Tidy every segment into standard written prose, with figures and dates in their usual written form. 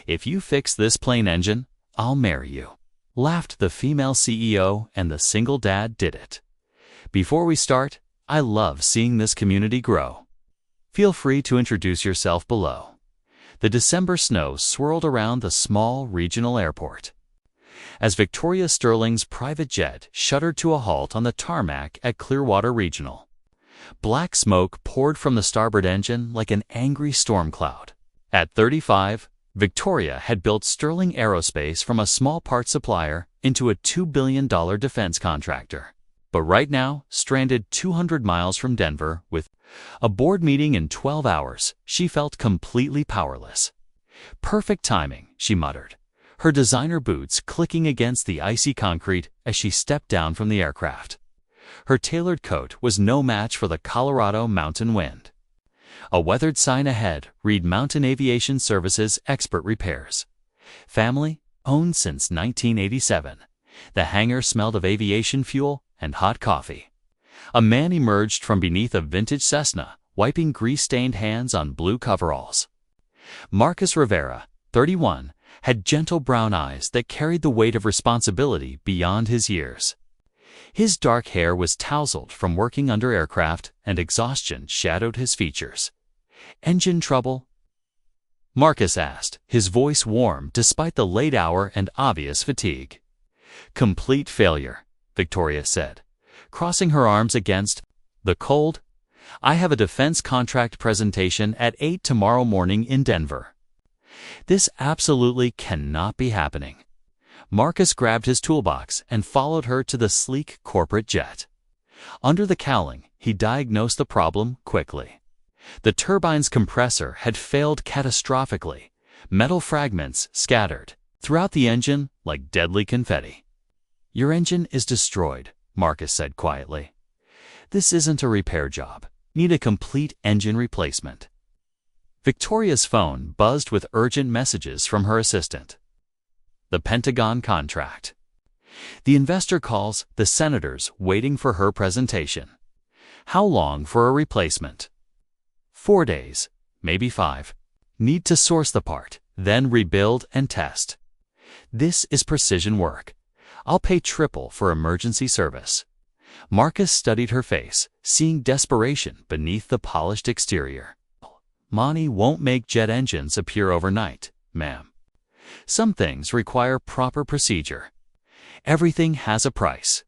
"If you fix this plane engine, I'll marry you," laughed the female CEO, and the single dad did it. "Before we start, I love seeing this community grow. Feel free to introduce yourself below." The December snow swirled around the small regional airport. As Victoria Sterling's private jet shuddered to a halt on the tarmac at Clearwater Regional, black smoke poured from the starboard engine like an angry storm cloud. At 35, Victoria had built Sterling Aerospace from a small parts supplier into a $2 billion defense contractor. But right now, stranded 200 miles from Denver with a board meeting in 12 hours, she felt completely powerless. "Perfect timing," she muttered, her designer boots clicking against the icy concrete as she stepped down from the aircraft. Her tailored coat was no match for the Colorado mountain wind. A weathered sign ahead read Mountain Aviation Services Expert Repairs. Family, owned since 1987. The hangar smelled of aviation fuel and hot coffee. A man emerged from beneath a vintage Cessna, wiping grease-stained hands on blue coveralls. Marcus Rivera, 31, had gentle brown eyes that carried the weight of responsibility beyond his years. His dark hair was tousled from working under aircraft, and exhaustion shadowed his features. "Engine trouble?" Marcus asked, his voice warm despite the late hour and obvious fatigue. "Complete failure," Victoria said, crossing her arms against the cold. "I have a defense contract presentation at 8 tomorrow morning in Denver. This absolutely cannot be happening." Marcus grabbed his toolbox and followed her to the sleek corporate jet. Under the cowling, he diagnosed the problem quickly. The turbine's compressor had failed catastrophically, metal fragments scattered throughout the engine like deadly confetti. "Your engine is destroyed," Marcus said quietly. "This isn't a repair job. Need a complete engine replacement." Victoria's phone buzzed with urgent messages from her assistant. The Pentagon contract. "The investor calls, the senators waiting for her presentation. How long for a replacement?" 4 days, maybe 5. Need to source the part, then rebuild and test. This is precision work. I'll pay triple for emergency service." Marcus studied her face, seeing desperation beneath the polished exterior. "Money won't make jet engines appear overnight, ma'am. Some things require proper procedure. Everything has a price.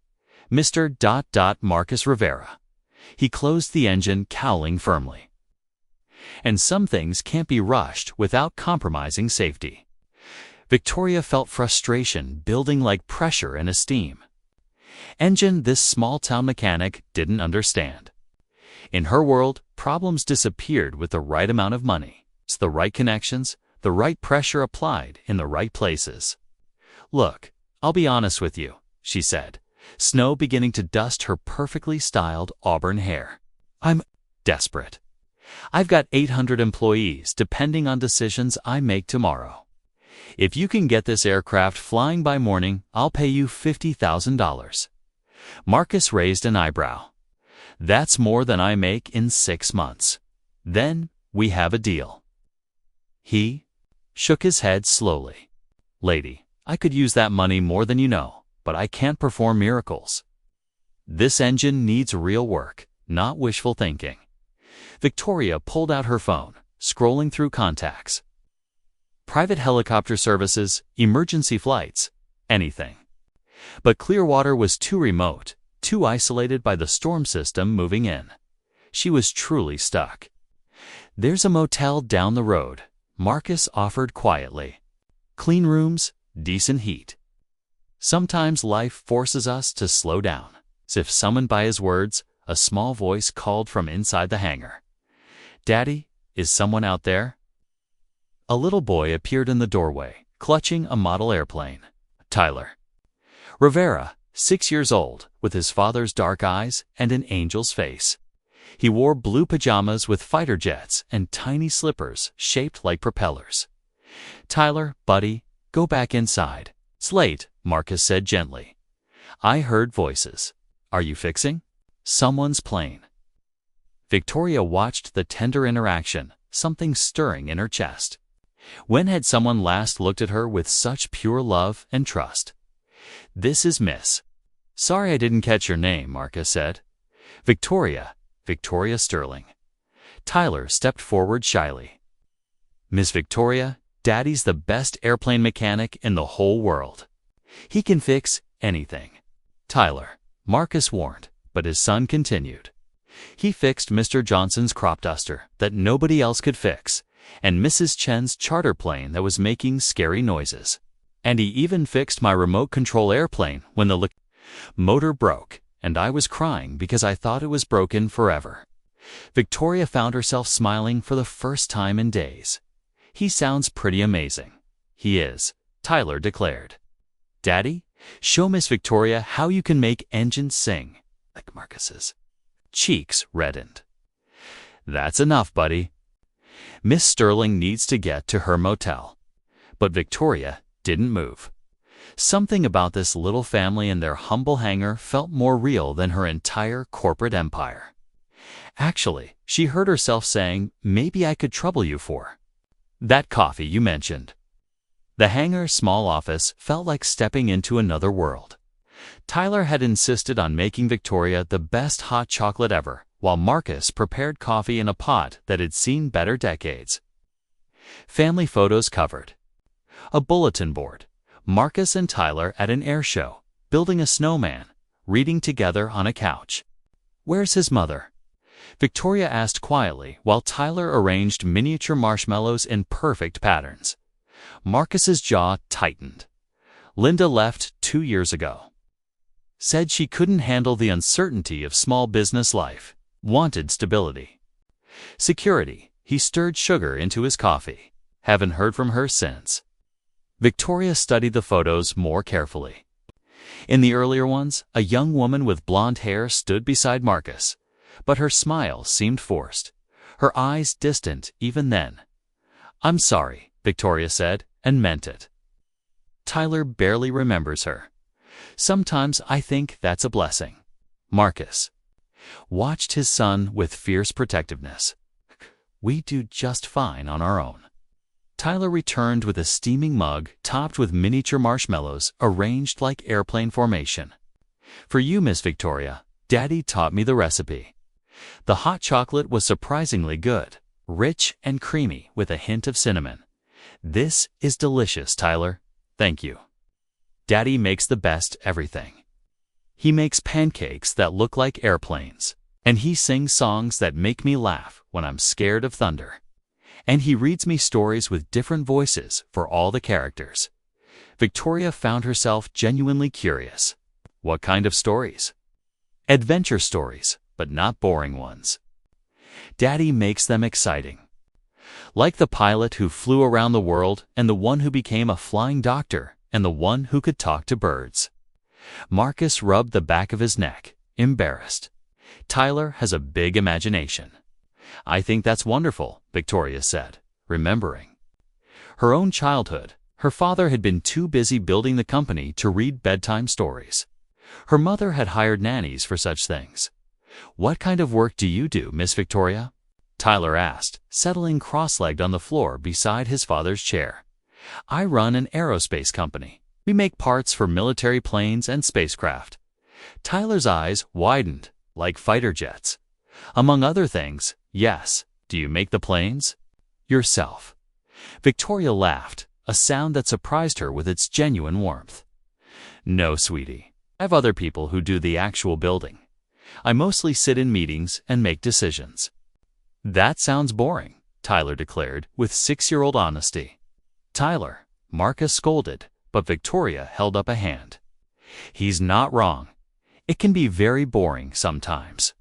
Mr. Marcus Rivera." He closed the engine, cowling firmly. "And some things can't be rushed without compromising safety." Victoria felt frustration building like pressure in a steam. Engine this small-town mechanic didn't understand. In her world, problems disappeared with the right amount of money. It's the right connections, the right pressure applied in the right places. "Look, I'll be honest with you," she said, snow beginning to dust her perfectly styled auburn hair. "I'm desperate. I've got 800 employees depending on decisions I make tomorrow. If you can get this aircraft flying by morning, I'll pay you $50,000. Marcus raised an eyebrow. "That's more than I make in 6 months. Then we have a deal." He shook his head slowly. "Lady, I could use that money more than you know, but I can't perform miracles. This engine needs real work, not wishful thinking." Victoria pulled out her phone, scrolling through contacts. Private helicopter services, emergency flights, anything. But Clearwater was too remote, too isolated by the storm system moving in. She was truly stuck. "There's a motel down the road," Marcus offered quietly. "Clean rooms, decent heat." Sometimes life forces us to slow down. As if summoned by his words, a small voice called from inside the hangar. "Daddy, is someone out there?" A little boy appeared in the doorway, clutching a model airplane. Tyler Rivera, 6 years old, with his father's dark eyes and an angel's face. He wore blue pajamas with fighter jets and tiny slippers shaped like propellers. "Tyler, buddy, go back inside. It's late," Marcus said gently. "I heard voices. Are you fixing someone's plane?" Victoria watched the tender interaction, something stirring in her chest. When had someone last looked at her with such pure love and trust? "This is Miss." "Sorry I didn't catch your name," Marcus said. "Victoria Sterling." Tyler stepped forward shyly. "Miss Victoria, Daddy's the best airplane mechanic in the whole world. He can fix anything." "Tyler," Marcus warned, but his son continued. "He fixed Mr. Johnson's crop duster that nobody else could fix, and Mrs. Chen's charter plane that was making scary noises. And he even fixed my remote control airplane when the motor broke, and I was crying because I thought it was broken forever." Victoria found herself smiling for the first time in days. "He sounds pretty amazing." "He is," Tyler declared. "Daddy, show Miss Victoria how you can make engines sing like Marcus's." Cheeks reddened. "That's enough, buddy. Miss Sterling needs to get to her motel." But Victoria didn't move. Something about this little family and their humble hangar felt more real than her entire corporate empire. Actually, she heard herself saying, "Maybe I could trouble you for that coffee you mentioned." The hangar's small office felt like stepping into another world. Tyler had insisted on making Victoria the best hot chocolate ever, while Marcus prepared coffee in a pot that had seen better decades. Family photos covered. A bulletin board. Marcus and Tyler at an air show, building a snowman, reading together on a couch. "Where's his mother?" Victoria asked quietly while Tyler arranged miniature marshmallows in perfect patterns. Marcus's jaw tightened. "Linda left 2 years ago. Said she couldn't handle the uncertainty of small business life. Wanted stability." "Security." He stirred sugar into his coffee. "Haven't heard from her since." Victoria studied the photos more carefully. In the earlier ones, a young woman with blonde hair stood beside Marcus, but her smile seemed forced, her eyes distant even then. "I'm sorry," Victoria said, and meant it. Tyler barely remembers her. "Sometimes I think that's a blessing." Marcus watched his son with fierce protectiveness. "We do just fine on our own." Tyler returned with a steaming mug topped with miniature marshmallows arranged like airplane formation. "For you, Miss Victoria, Daddy taught me the recipe." The hot chocolate was surprisingly good, rich and creamy with a hint of cinnamon. "This is delicious, Tyler. Thank you." Daddy makes the best everything. He makes pancakes that look like airplanes, and he sings songs that make me laugh when I'm scared of thunder. And he reads me stories with different voices for all the characters. Victoria found herself genuinely curious. What kind of stories? Adventure stories, but not boring ones. Daddy makes them exciting. Like the pilot who flew around the world and the one who became a flying doctor and the one who could talk to birds. Marcus rubbed the back of his neck, embarrassed. Tyler has a big imagination. "I think that's wonderful," Victoria said, remembering her own childhood. Her father had been too busy building the company to read bedtime stories. Her mother had hired nannies for such things. "What kind of work do you do, Miss Victoria?" Tyler asked, settling cross-legged on the floor beside his father's chair. "I run an aerospace company. We make parts for military planes and spacecraft." Tyler's eyes widened, like fighter jets. "Among other things, yes. Do you make the planes?" "Yourself." Victoria laughed, a sound that surprised her with its genuine warmth. "No, sweetie. I have other people who do the actual building. I mostly sit in meetings and make decisions." "That sounds boring," Tyler declared with 6-year-old honesty. "Tyler," Marcus scolded, but Victoria held up a hand. "He's not wrong. It can be very boring sometimes."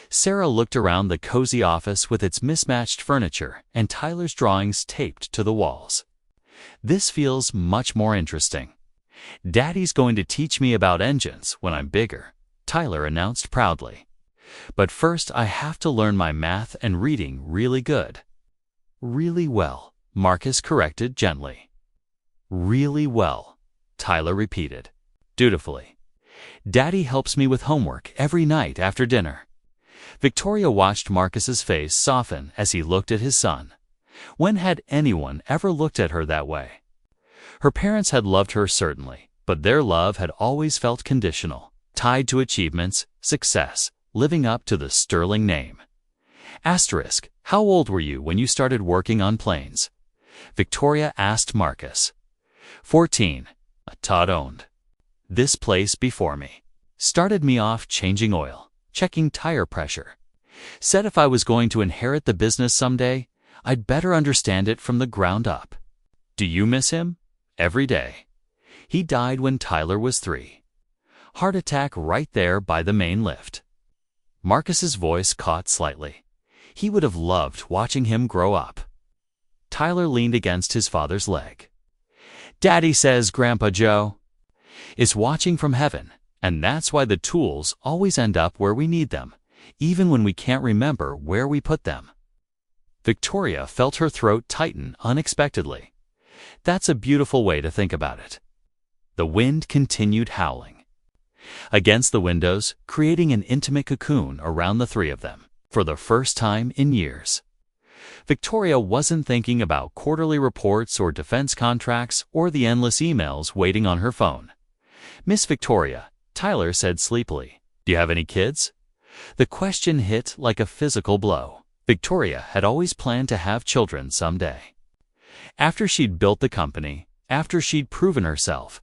Sarah looked around the cozy office with its mismatched furniture and Tyler's drawings taped to the walls. "This feels much more interesting. Daddy's going to teach me about engines when I'm bigger," Tyler announced proudly. "But first I have to learn my math and reading really good." "Really well," Marcus corrected gently. "Really well," Tyler repeated, dutifully. "Daddy helps me with homework every night after dinner." Victoria watched Marcus's face soften as he looked at his son. When had anyone ever looked at her that way? Her parents had loved her certainly, but their love had always felt conditional, tied to achievements, success, living up to the Sterling name. Asterisk, how old were you when you started working on planes? Victoria asked Marcus. 14, Todd owned. This place before me. Started me off changing oil, checking tire pressure. Said if I was going to inherit the business someday, I'd better understand it from the ground up. Do you miss him? Every day. He died when Tyler was 3. Heart attack right there by the main lift. Marcus's voice caught slightly. He would have loved watching him grow up. Tyler leaned against his father's leg. Daddy says Grandpa Joe is watching from heaven, and that's why the tools always end up where we need them, even when we can't remember where we put them. Victoria felt her throat tighten unexpectedly. That's a beautiful way to think about it. The wind continued howling against the windows, creating an intimate cocoon around the 3 of them, for the first time in years. Victoria wasn't thinking about quarterly reports or defense contracts or the endless emails waiting on her phone. Miss Victoria, Tyler said sleepily, do you have any kids? The question hit like a physical blow. Victoria had always planned to have children someday. After she'd built the company, after she'd proven herself,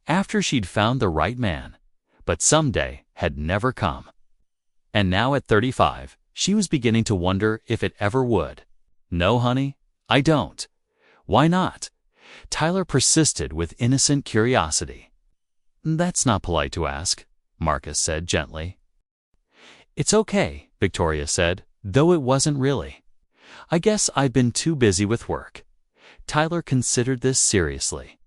after she'd found the right man, but someday had never come. And now at 35, she was beginning to wonder if it ever would. No, honey, I don't. Why not? Tyler persisted with innocent curiosity. That's not polite to ask, Marcus said gently. It's okay, Victoria said, though it wasn't really. I guess I've been too busy with work. Tyler considered this seriously.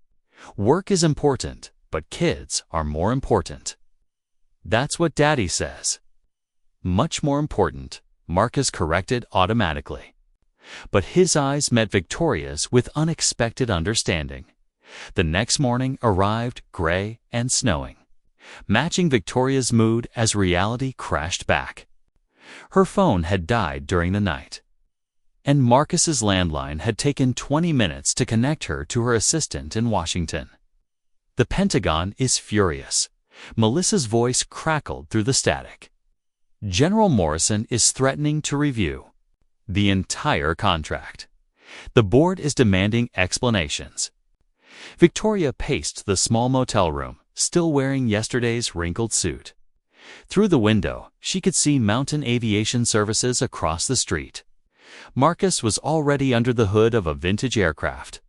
Work is important, but kids are more important. That's what Daddy says. Much more important, Marcus corrected automatically. But his eyes met Victoria's with unexpected understanding. The next morning arrived gray and snowing, matching Victoria's mood as reality crashed back. Her phone had died during the night, and Marcus's landline had taken 20 minutes to connect her to her assistant in Washington. The Pentagon is furious. Melissa's voice crackled through the static. General Morrison is threatening to review the entire contract. The board is demanding explanations. Victoria paced the small motel room, still wearing yesterday's wrinkled suit. Through the window, she could see Mountain Aviation Services across the street. Marcus was already under the hood of a vintage aircraft.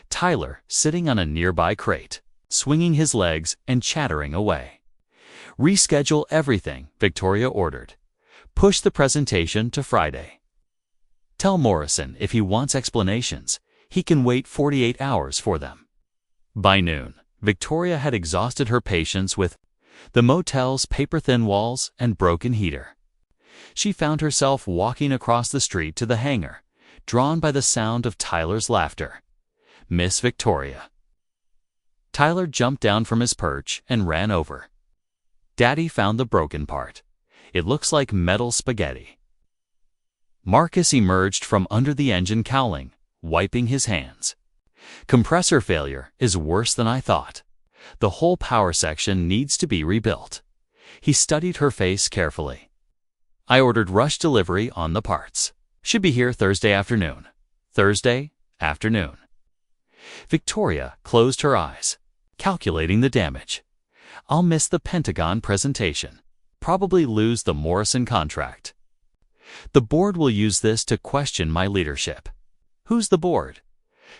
Tyler sitting on a nearby crate, swinging his legs and chattering away. Reschedule everything, Victoria ordered. Push the presentation to Friday. Tell Morrison if he wants explanations, he can wait 48 hours for them. By noon, Victoria had exhausted her patience with the motel's paper-thin walls and broken heater. She found herself walking across the street to the hangar, drawn by the sound of Tyler's laughter. Miss Victoria. Tyler jumped down from his perch and ran over. Daddy found the broken part. It looks like metal spaghetti. Marcus emerged from under the engine cowling, wiping his hands. Compressor failure is worse than I thought. The whole power section needs to be rebuilt. He studied her face carefully. I ordered rush delivery on the parts. Should be here Thursday afternoon. Thursday afternoon. Victoria closed her eyes, calculating the damage. I'll miss the Pentagon presentation. Probably lose the Morrison contract. The board will use this to question my leadership. Who's the board?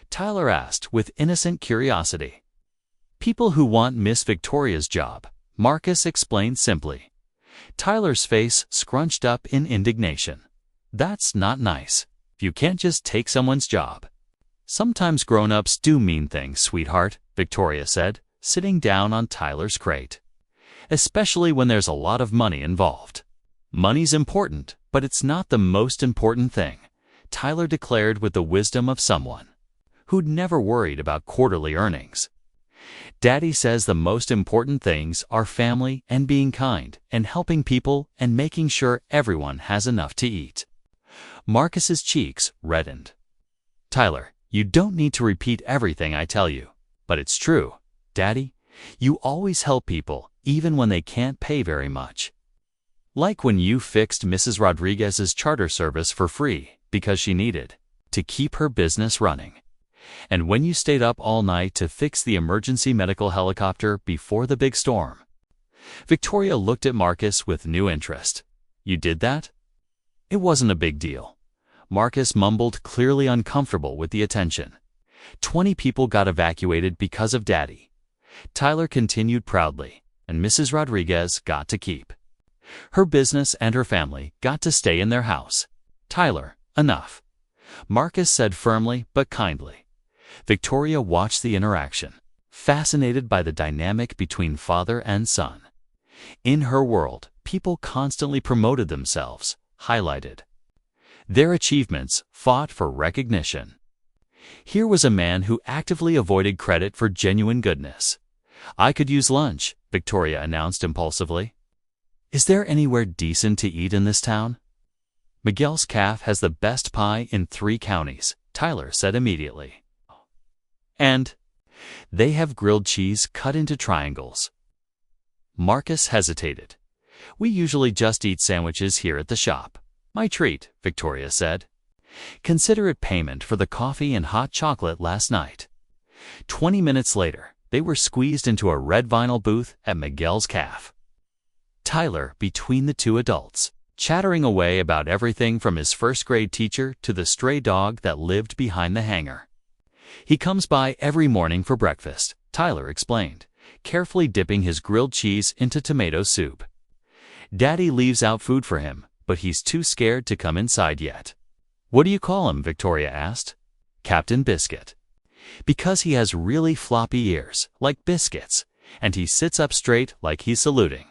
Tyler asked with innocent curiosity. People who want Miss Victoria's job, Marcus explained simply. Tyler's face scrunched up in indignation. That's not nice. You can't just take someone's job. Sometimes grown-ups do mean things, sweetheart, Victoria said, sitting down on Tyler's crate. Especially when there's a lot of money involved. Money's important, but it's not the most important thing, Tyler declared with the wisdom of someone who'd never worried about quarterly earnings. Daddy says the most important things are family and being kind and helping people and making sure everyone has enough to eat. Marcus's cheeks reddened. Tyler, you don't need to repeat everything I tell you, but it's true. Daddy, you always help people, even when they can't pay very much. Like when you fixed Mrs. Rodriguez's charter service for free because she needed to keep her business running. And when you stayed up all night to fix the emergency medical helicopter before the big storm. Victoria looked at Marcus with new interest. You did that? It wasn't a big deal. Marcus mumbled, clearly uncomfortable with the attention. 20 people got evacuated because of Daddy. Tyler continued proudly, and Mrs. Rodriguez got to keep. Her business and her family got to stay in their house. Tyler, enough. Marcus said firmly but kindly. Victoria watched the interaction, fascinated by the dynamic between father and son. In her world, people constantly promoted themselves, highlighted. Their achievements fought for recognition. Here was a man who actively avoided credit for genuine goodness. I could use lunch, Victoria announced impulsively. Is there anywhere decent to eat in this town? Miguel's Calf has the best pie in 3 counties, Tyler said immediately. And they have grilled cheese cut into triangles. Marcus hesitated. We usually just eat sandwiches here at the shop. My treat, Victoria said. Consider it payment for the coffee and hot chocolate last night. 20 minutes later, they were squeezed into a red vinyl booth at Miguel's Calf. Tyler between the 2 adults, chattering away about everything from his first-grade teacher to the stray dog that lived behind the hangar. He comes by every morning for breakfast, Tyler explained, carefully dipping his grilled cheese into tomato soup. Daddy leaves out food for him, but he's too scared to come inside yet. What do you call him? Victoria asked. Captain Biscuit. Because he has really floppy ears, like biscuits, and he sits up straight like he's saluting.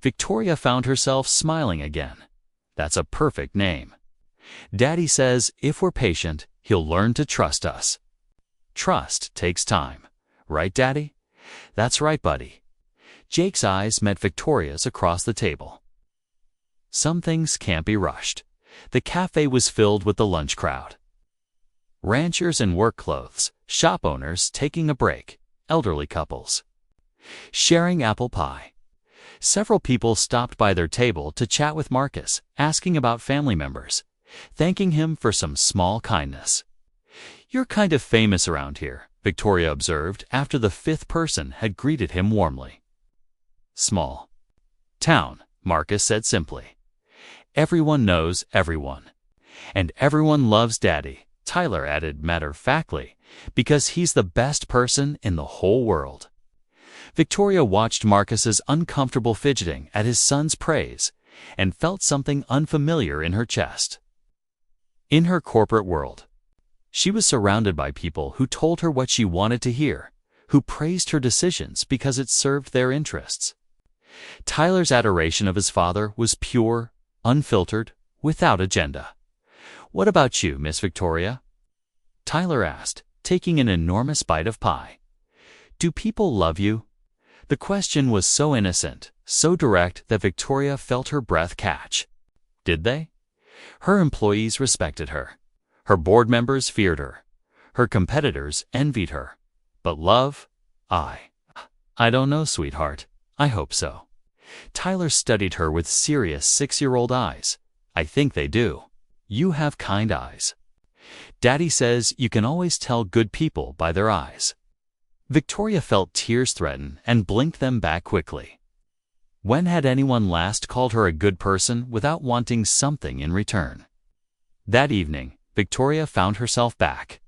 Victoria found herself smiling again. That's a perfect name. Daddy says if we're patient, he'll learn to trust us. Trust takes time. Right, Daddy? That's right, buddy. Jake's eyes met Victoria's across the table. Some things can't be rushed. The cafe was filled with the lunch crowd. Ranchers in work clothes, shop owners taking a break, elderly couples. Sharing apple pie. Several people stopped by their table to chat with Marcus, asking about family members, thanking him for some small kindness. You're kind of famous around here, Victoria observed after the 5th person had greeted him warmly. Small town, Marcus said simply. Everyone knows everyone. And everyone loves Daddy, Tyler added matter-of-factly, because he's the best person in the whole world. Victoria watched Marcus's uncomfortable fidgeting at his son's praise and felt something unfamiliar in her chest. In her corporate world, she was surrounded by people who told her what she wanted to hear, who praised her decisions because it served their interests. Tyler's adoration of his father was pure, unfiltered, without agenda. What about you, Miss Victoria? Tyler asked, taking an enormous bite of pie. Do people love you? The question was so innocent, so direct that Victoria felt her breath catch. Did they? Her employees respected her. Her board members feared her. Her competitors envied her. But love? I don't know, sweetheart. I hope so. Tyler studied her with serious 6-year-old eyes. I think they do. You have kind eyes. Daddy says you can always tell good people by their eyes. Victoria felt tears threaten and blinked them back quickly. When had anyone last called her a good person without wanting something in return? That evening, Victoria found herself back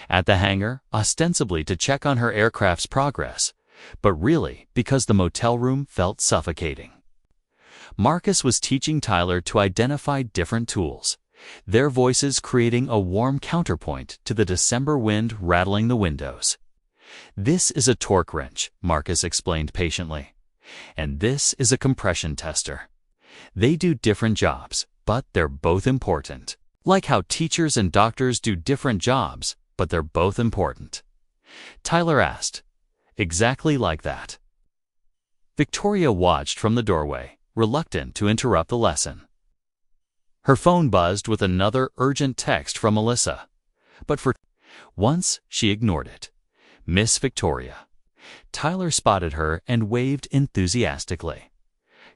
at the hangar, ostensibly to check on her aircraft's progress, but really because the motel room felt suffocating. Marcus was teaching Tyler to identify different tools, their voices creating a warm counterpoint to the December wind rattling the windows. This is a torque wrench, Marcus explained patiently. And this is a compression tester. They do different jobs, but they're both important. Like how teachers and doctors do different jobs, but they're both important. Tyler asked, exactly like that. Victoria watched from the doorway, reluctant to interrupt the lesson. Her phone buzzed with another urgent text from Melissa. But for once, she ignored it. Miss Victoria. Tyler spotted her and waved enthusiastically.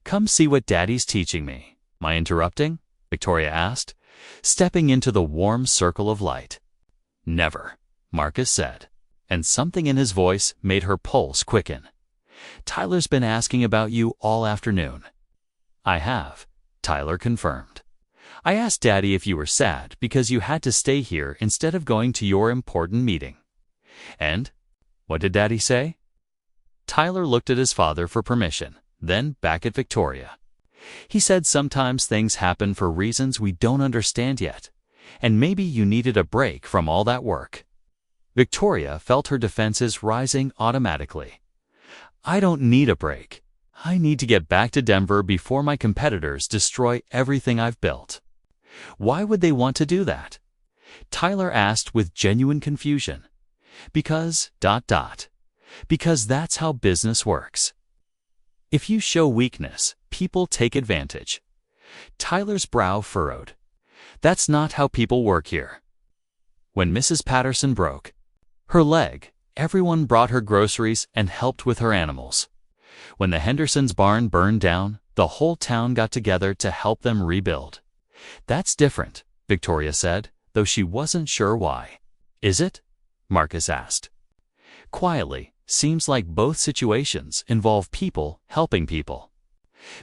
Come see what Daddy's teaching me. Am I interrupting? Victoria asked, stepping into the warm circle of light. Never, Marcus said, and something in his voice made her pulse quicken. Tyler's been asking about you all afternoon. I have, Tyler confirmed. I asked Daddy if you were sad because you had to stay here instead of going to your important meeting. And what did Daddy say? Tyler looked at his father for permission, then back at Victoria. He said sometimes things happen for reasons we don't understand yet, and maybe you needed a break from all that work. Victoria felt her defenses rising automatically. I don't need a break. I need to get back to Denver before my competitors destroy everything I've built. Why would they want to do that? Tyler asked with genuine confusion. Because, because that's how business works. If you show weakness, people take advantage. Tyler's brow furrowed. That's not how people work here. When Mrs. Patterson broke her leg, everyone brought her groceries and helped with her animals. When the Hendersons' barn burned down, the whole town got together to help them rebuild. That's different, Victoria said, though she wasn't sure why. Is it? Marcus asked. Quietly, seems like both situations involve people helping people.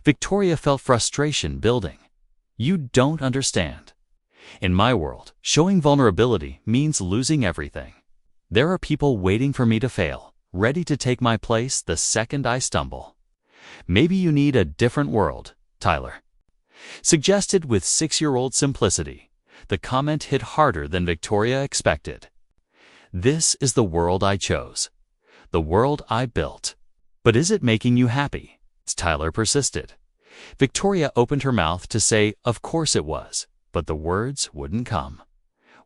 Victoria felt frustration building. You don't understand. In my world, showing vulnerability means losing everything. There are people waiting for me to fail, ready to take my place the second I stumble. Maybe you need a different world, Tyler. Suggested with 6-year-old simplicity, the comment hit harder than Victoria expected. This is the world I chose. The world I built. But is it making you happy? Tyler persisted. Victoria opened her mouth to say, of course it was, but the words wouldn't come.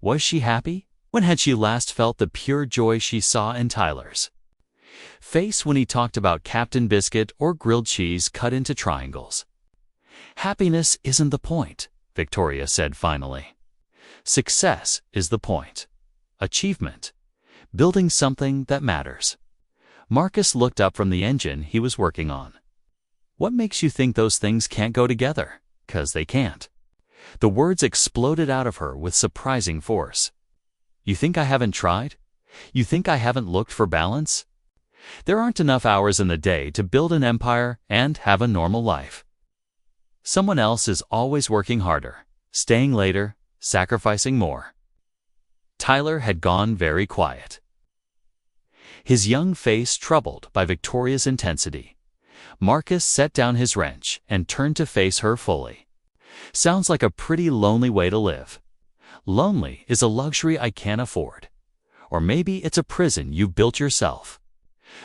Was she happy? When had she last felt the pure joy she saw in Tyler's face when he talked about Captain Biscuit or grilled cheese cut into triangles? Happiness isn't the point, Victoria said finally. Success is the point. Achievement. Building something that matters. Marcus looked up from the engine he was working on. What makes you think those things can't go together? 'Cause they can't. The words exploded out of her with surprising force. You think I haven't tried? You think I haven't looked for balance? There aren't enough hours in the day to build an empire and have a normal life. Someone else is always working harder, staying later, sacrificing more. Tyler had gone very quiet. His young face troubled by Victoria's intensity. Marcus set down his wrench and turned to face her fully. Sounds like a pretty lonely way to live. Lonely is a luxury I can't afford. Or maybe it's a prison you built yourself.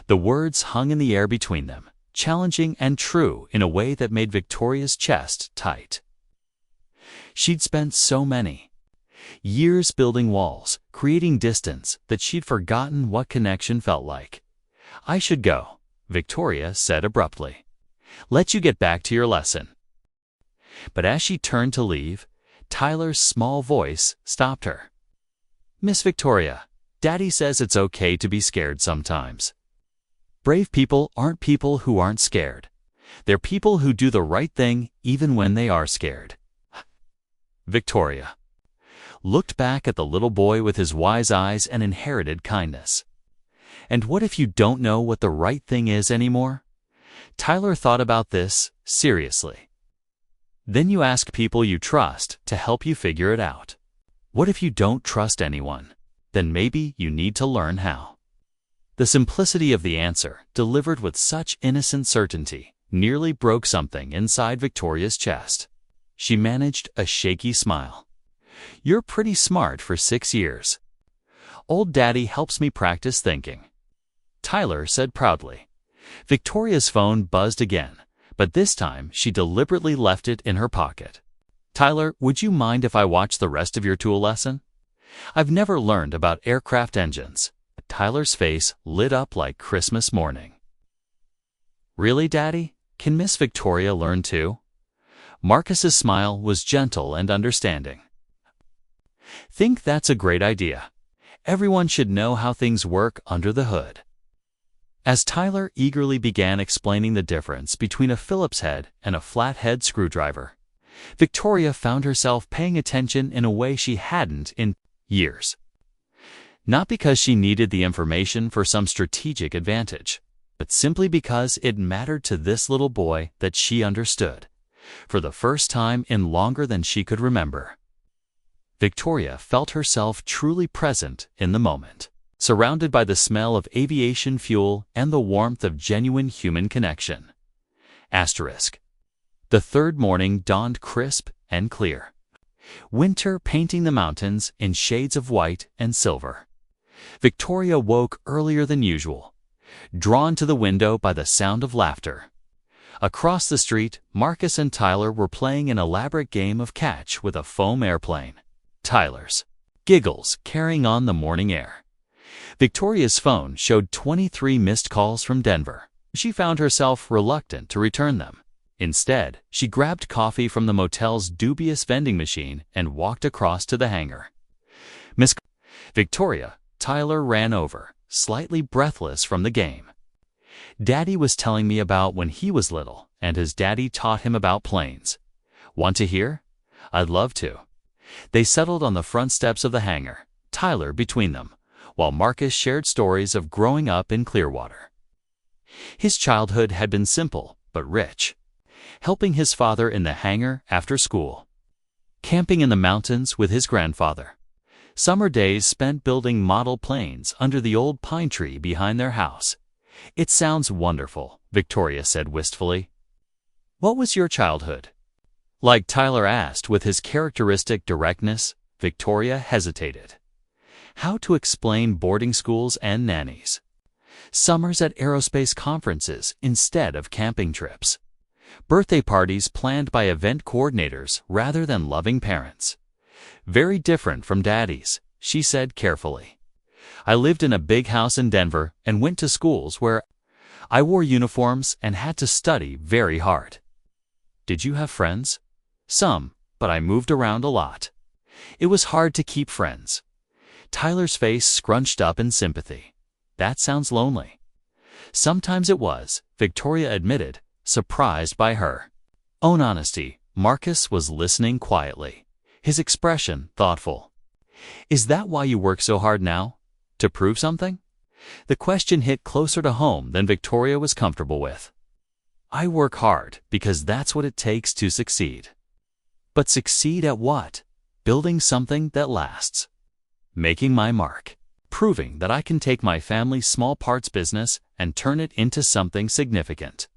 The words hung in the air between them, challenging and true in a way that made Victoria's chest tight. She'd spent so many years building walls, creating distance, that she'd forgotten what connection felt like. I should go, Victoria said abruptly. Let you get back to your lesson. But as she turned to leave, Tyler's small voice stopped her. Miss Victoria, Daddy says it's okay to be scared sometimes. Brave people aren't people who aren't scared. They're people who do the right thing even when they are scared. Victoria looked back at the little boy with his wise eyes and inherited kindness. And what if you don't know what the right thing is anymore? Tyler thought about this seriously. Then you ask people you trust to help you figure it out. What if you don't trust anyone? Then maybe you need to learn how. The simplicity of the answer, delivered with such innocent certainty, nearly broke something inside Victoria's chest. She managed a shaky smile. You're pretty smart for 6 years. Old Daddy helps me practice thinking, Tyler said proudly. Victoria's phone buzzed again, but this time she deliberately left it in her pocket. Tyler, would you mind if I watch the rest of your tool lesson? I've never learned about aircraft engines. Tyler's face lit up like Christmas morning. Really, Daddy? Can Miss Victoria learn too? Marcus's smile was gentle and understanding. Think that's a great idea. Everyone should know how things work under the hood. As Tyler eagerly began explaining the difference between a Phillips head and a flathead screwdriver, Victoria found herself paying attention in a way she hadn't in years. Not because she needed the information for some strategic advantage, but simply because it mattered to this little boy that she understood, for the first time in longer than she could remember. Victoria felt herself truly present in the moment, surrounded by the smell of aviation fuel and the warmth of genuine human connection. Asterisk. The third morning dawned crisp and clear, winter painting the mountains in shades of white and silver. Victoria woke earlier than usual, drawn to the window by the sound of laughter. Across the street, Marcus and Tyler were playing an elaborate game of catch with a foam airplane. Tyler's giggles carrying on the morning air. Victoria's phone showed 23 missed calls from Denver. She found herself reluctant to return them. Instead, she grabbed coffee from the motel's dubious vending machine and walked across to the hangar. Miss Victoria, Tyler ran over, slightly breathless from the game. Daddy was telling me about when he was little, and his daddy taught him about planes. Want to hear? I'd love to. They settled on the front steps of the hangar, Tyler between them, while Marcus shared stories of growing up in Clearwater. His childhood had been simple but rich, helping his father in the hangar after school, camping in the mountains with his grandfather, summer days spent building model planes under the old pine tree behind their house. It sounds wonderful, Victoria said wistfully. What was your childhood like? Tyler asked with his characteristic directness. Victoria hesitated. How to explain boarding schools and nannies, summers at aerospace conferences instead of camping trips, birthday parties planned by event coordinators rather than loving parents. Very different from Daddy's, she said carefully. I lived in a big house in Denver and went to schools where I wore uniforms and had to study very hard. Did you have friends? Some, but I moved around a lot. It was hard to keep friends. Tyler's face scrunched up in sympathy. That sounds lonely. Sometimes it was, Victoria admitted, surprised by her own honesty. Marcus was listening quietly, his expression thoughtful. Is that why you work so hard now? To prove something? The question hit closer to home than Victoria was comfortable with. I work hard because that's what it takes to succeed. But succeed at what? Building something that lasts. Making my mark. Proving that I can take my family's small parts business and turn it into something significant.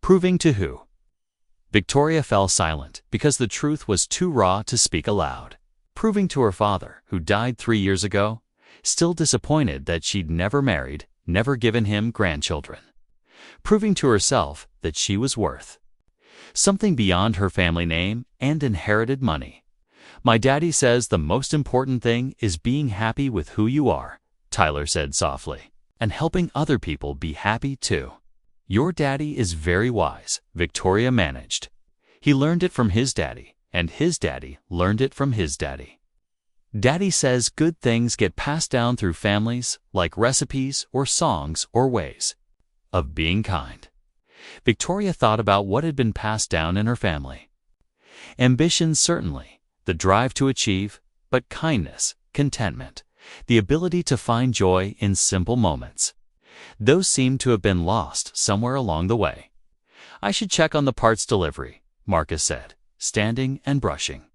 Proving to who? Victoria fell silent because the truth was too raw to speak aloud. Proving to her father, who died 3 years ago, still disappointed that she'd never married, never given him grandchildren. Proving to herself that she was worth something beyond her family name and inherited money. My daddy says the most important thing is being happy with who you are, Tyler said softly, and helping other people be happy too. Your daddy is very wise, Victoria managed. He learned it from his daddy, and his daddy learned it from his daddy. Daddy says good things get passed down through families, like recipes or songs or ways of being kind. Victoria thought about what had been passed down in her family. Ambition, certainly, the drive to achieve, but kindness, contentment, the ability to find joy in simple moments. Those seemed to have been lost somewhere along the way. I should check on the parts delivery, Marcus said, standing and brushing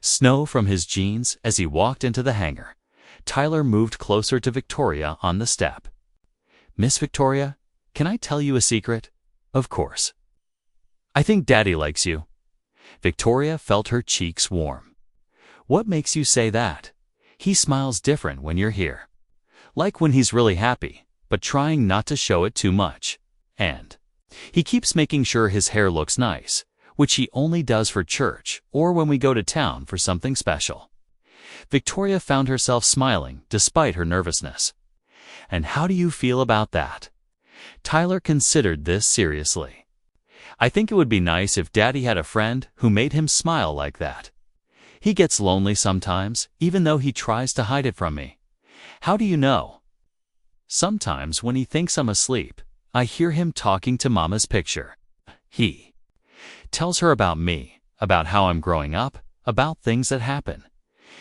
snow from his jeans as he walked into the hangar. Tyler moved closer to Victoria on the step. Miss Victoria, can I tell you a secret? Of course. I think Daddy likes you. Victoria felt her cheeks warm. What makes you say that? He smiles different when you're here. Like when he's really happy, but trying not to show it too much. And he keeps making sure his hair looks nice, which he only does for church or when we go to town for something special. Victoria found herself smiling despite her nervousness. And how do you feel about that? Tyler considered this seriously. I think it would be nice if Daddy had a friend who made him smile like that. He gets lonely sometimes, even though he tries to hide it from me. How do you know? Sometimes when he thinks I'm asleep, I hear him talking to Mama's picture. He tells her about me, about how I'm growing up, about things that happen.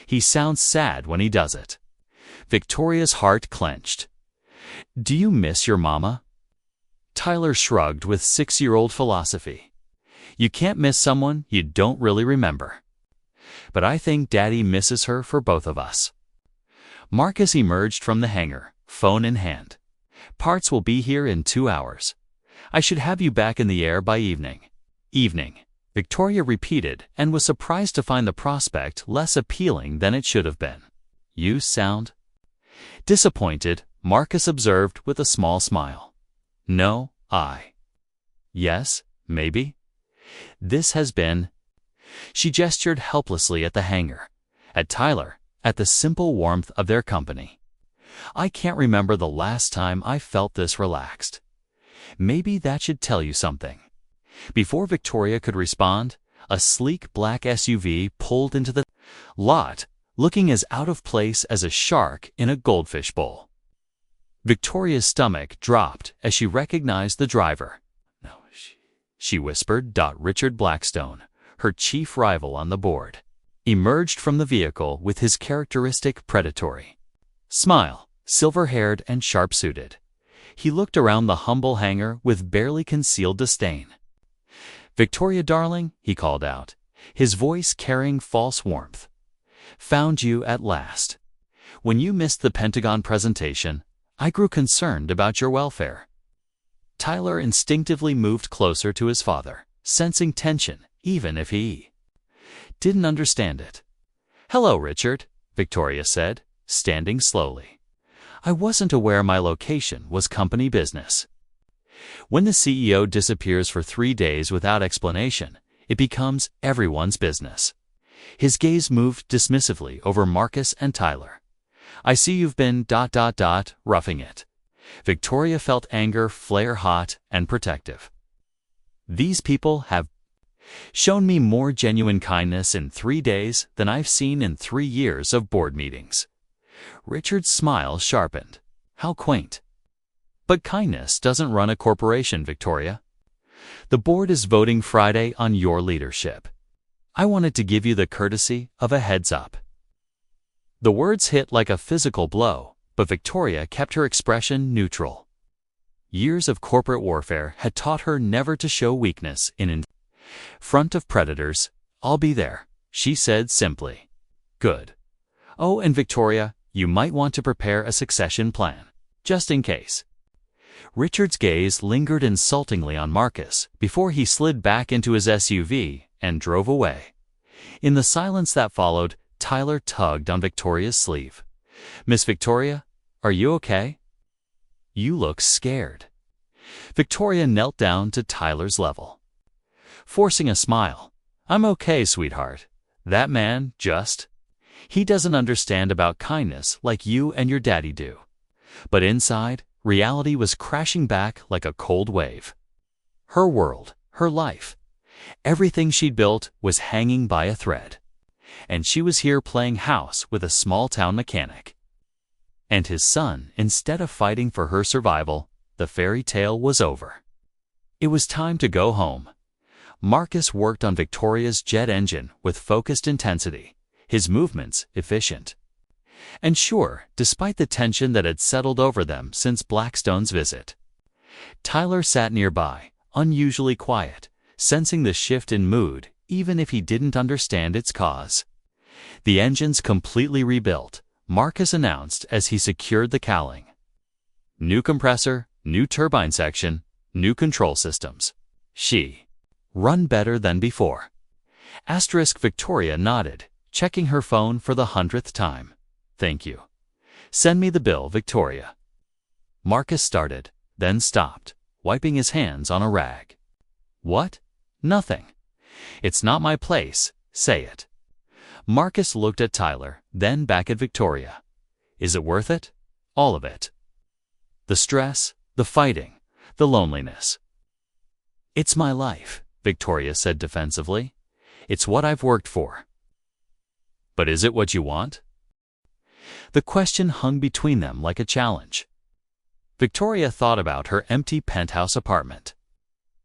He sounds sad when he does it. Victoria's heart clenched. Do you miss your mama? Tyler shrugged with 6-year-old philosophy. You can't miss someone you don't really remember. But I think Daddy misses her for both of us. Marcus emerged from the hangar, phone in hand. Parts will be here in 2 hours. I should have you back in the air by evening. Evening, Victoria repeated and was surprised to find the prospect less appealing than it should have been. You sound disappointed, Marcus observed with a small smile. No, Yes, maybe. This has been. She gestured helplessly at the hangar, at Tyler, at the simple warmth of their company. I can't remember the last time I felt this relaxed. Maybe that should tell you something. Before Victoria could respond, a sleek black SUV pulled into the lot, looking as out of place as a shark in a goldfish bowl. Victoria's stomach dropped as she recognized the driver. No, she whispered. Richard Blackstone, her chief rival on the board, emerged from the vehicle with his characteristic predatory smile, silver-haired and sharp-suited. He looked around the humble hangar with barely concealed disdain. Victoria, darling, he called out, his voice carrying false warmth. Found you at last. When you missed the Pentagon presentation, I grew concerned about your welfare. Tyler instinctively moved closer to his father, sensing tension, even if he didn't understand it. Hello, Richard, Victoria said, standing slowly. I wasn't aware my location was company business. When the CEO disappears for 3 days without explanation, it becomes everyone's business. His gaze moved dismissively over Marcus and Tyler. I see you've been ... roughing it. Victoria felt anger flare hot and protective. These people have shown me more genuine kindness in 3 days than I've seen in 3 years of board meetings. Richard's smile sharpened. How quaint. But kindness doesn't run a corporation, Victoria. The board is voting Friday on your leadership. I wanted to give you the courtesy of a heads up. The words hit like a physical blow, but Victoria kept her expression neutral. Years of corporate warfare had taught her never to show weakness in front of predators. I'll be there, she said simply. Good. Oh, and Victoria, you might want to prepare a succession plan, just in case. Richard's gaze lingered insultingly on Marcus before he slid back into his SUV and drove away. In the silence that followed, Tyler tugged on Victoria's sleeve. Miss Victoria, are you okay? You look scared. Victoria knelt down to Tyler's level, forcing a smile. I'm okay, sweetheart. That man he doesn't understand about kindness like you and your daddy do. But inside, reality was crashing back like a cold wave. Her world, her life, everything she'd built was hanging by a thread. And she was here playing house with a small-town mechanic. And his son, instead of fighting for her survival, the fairy tale was over. It was time to go home. Marcus worked on Victoria's jet engine with focused intensity, his movements efficient. And sure, despite the tension that had settled over them since Blackstone's visit, Tyler sat nearby, unusually quiet, sensing the shift in mood even if he didn't understand its cause. The engine's completely rebuilt, Marcus announced as he secured the cowling. New compressor, new turbine section, new control systems. Run better than before. Victoria nodded, checking her phone for the 100th time. Thank you. Send me the bill, Victoria. Marcus started, then stopped, wiping his hands on a rag. What? Nothing. It's not my place, say it. Marcus looked at Tyler, then back at Victoria. Is it worth it? All of it. The stress, the fighting, the loneliness. It's my life, Victoria said defensively. It's what I've worked for. But is it what you want? The question hung between them like a challenge. Victoria thought about her empty penthouse apartment,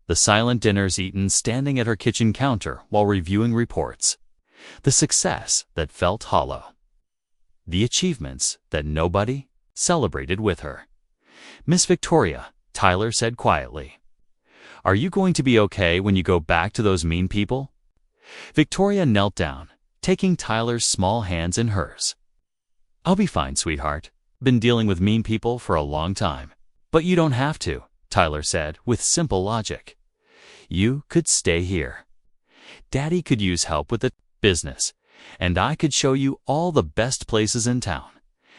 the silent dinners eaten standing at her kitchen counter while reviewing reports, the success that felt hollow, the achievements that nobody celebrated with her. "Miss Victoria," Tyler said quietly, "are you going to be okay when you go back to those mean people?" Victoria knelt down, taking Tyler's small hands in hers. "I'll be fine, sweetheart. Been dealing with mean people for a long time." "But you don't have to," Tyler said with simple logic. "You could stay here. Daddy could use help with the business, and I could show you all the best places in town,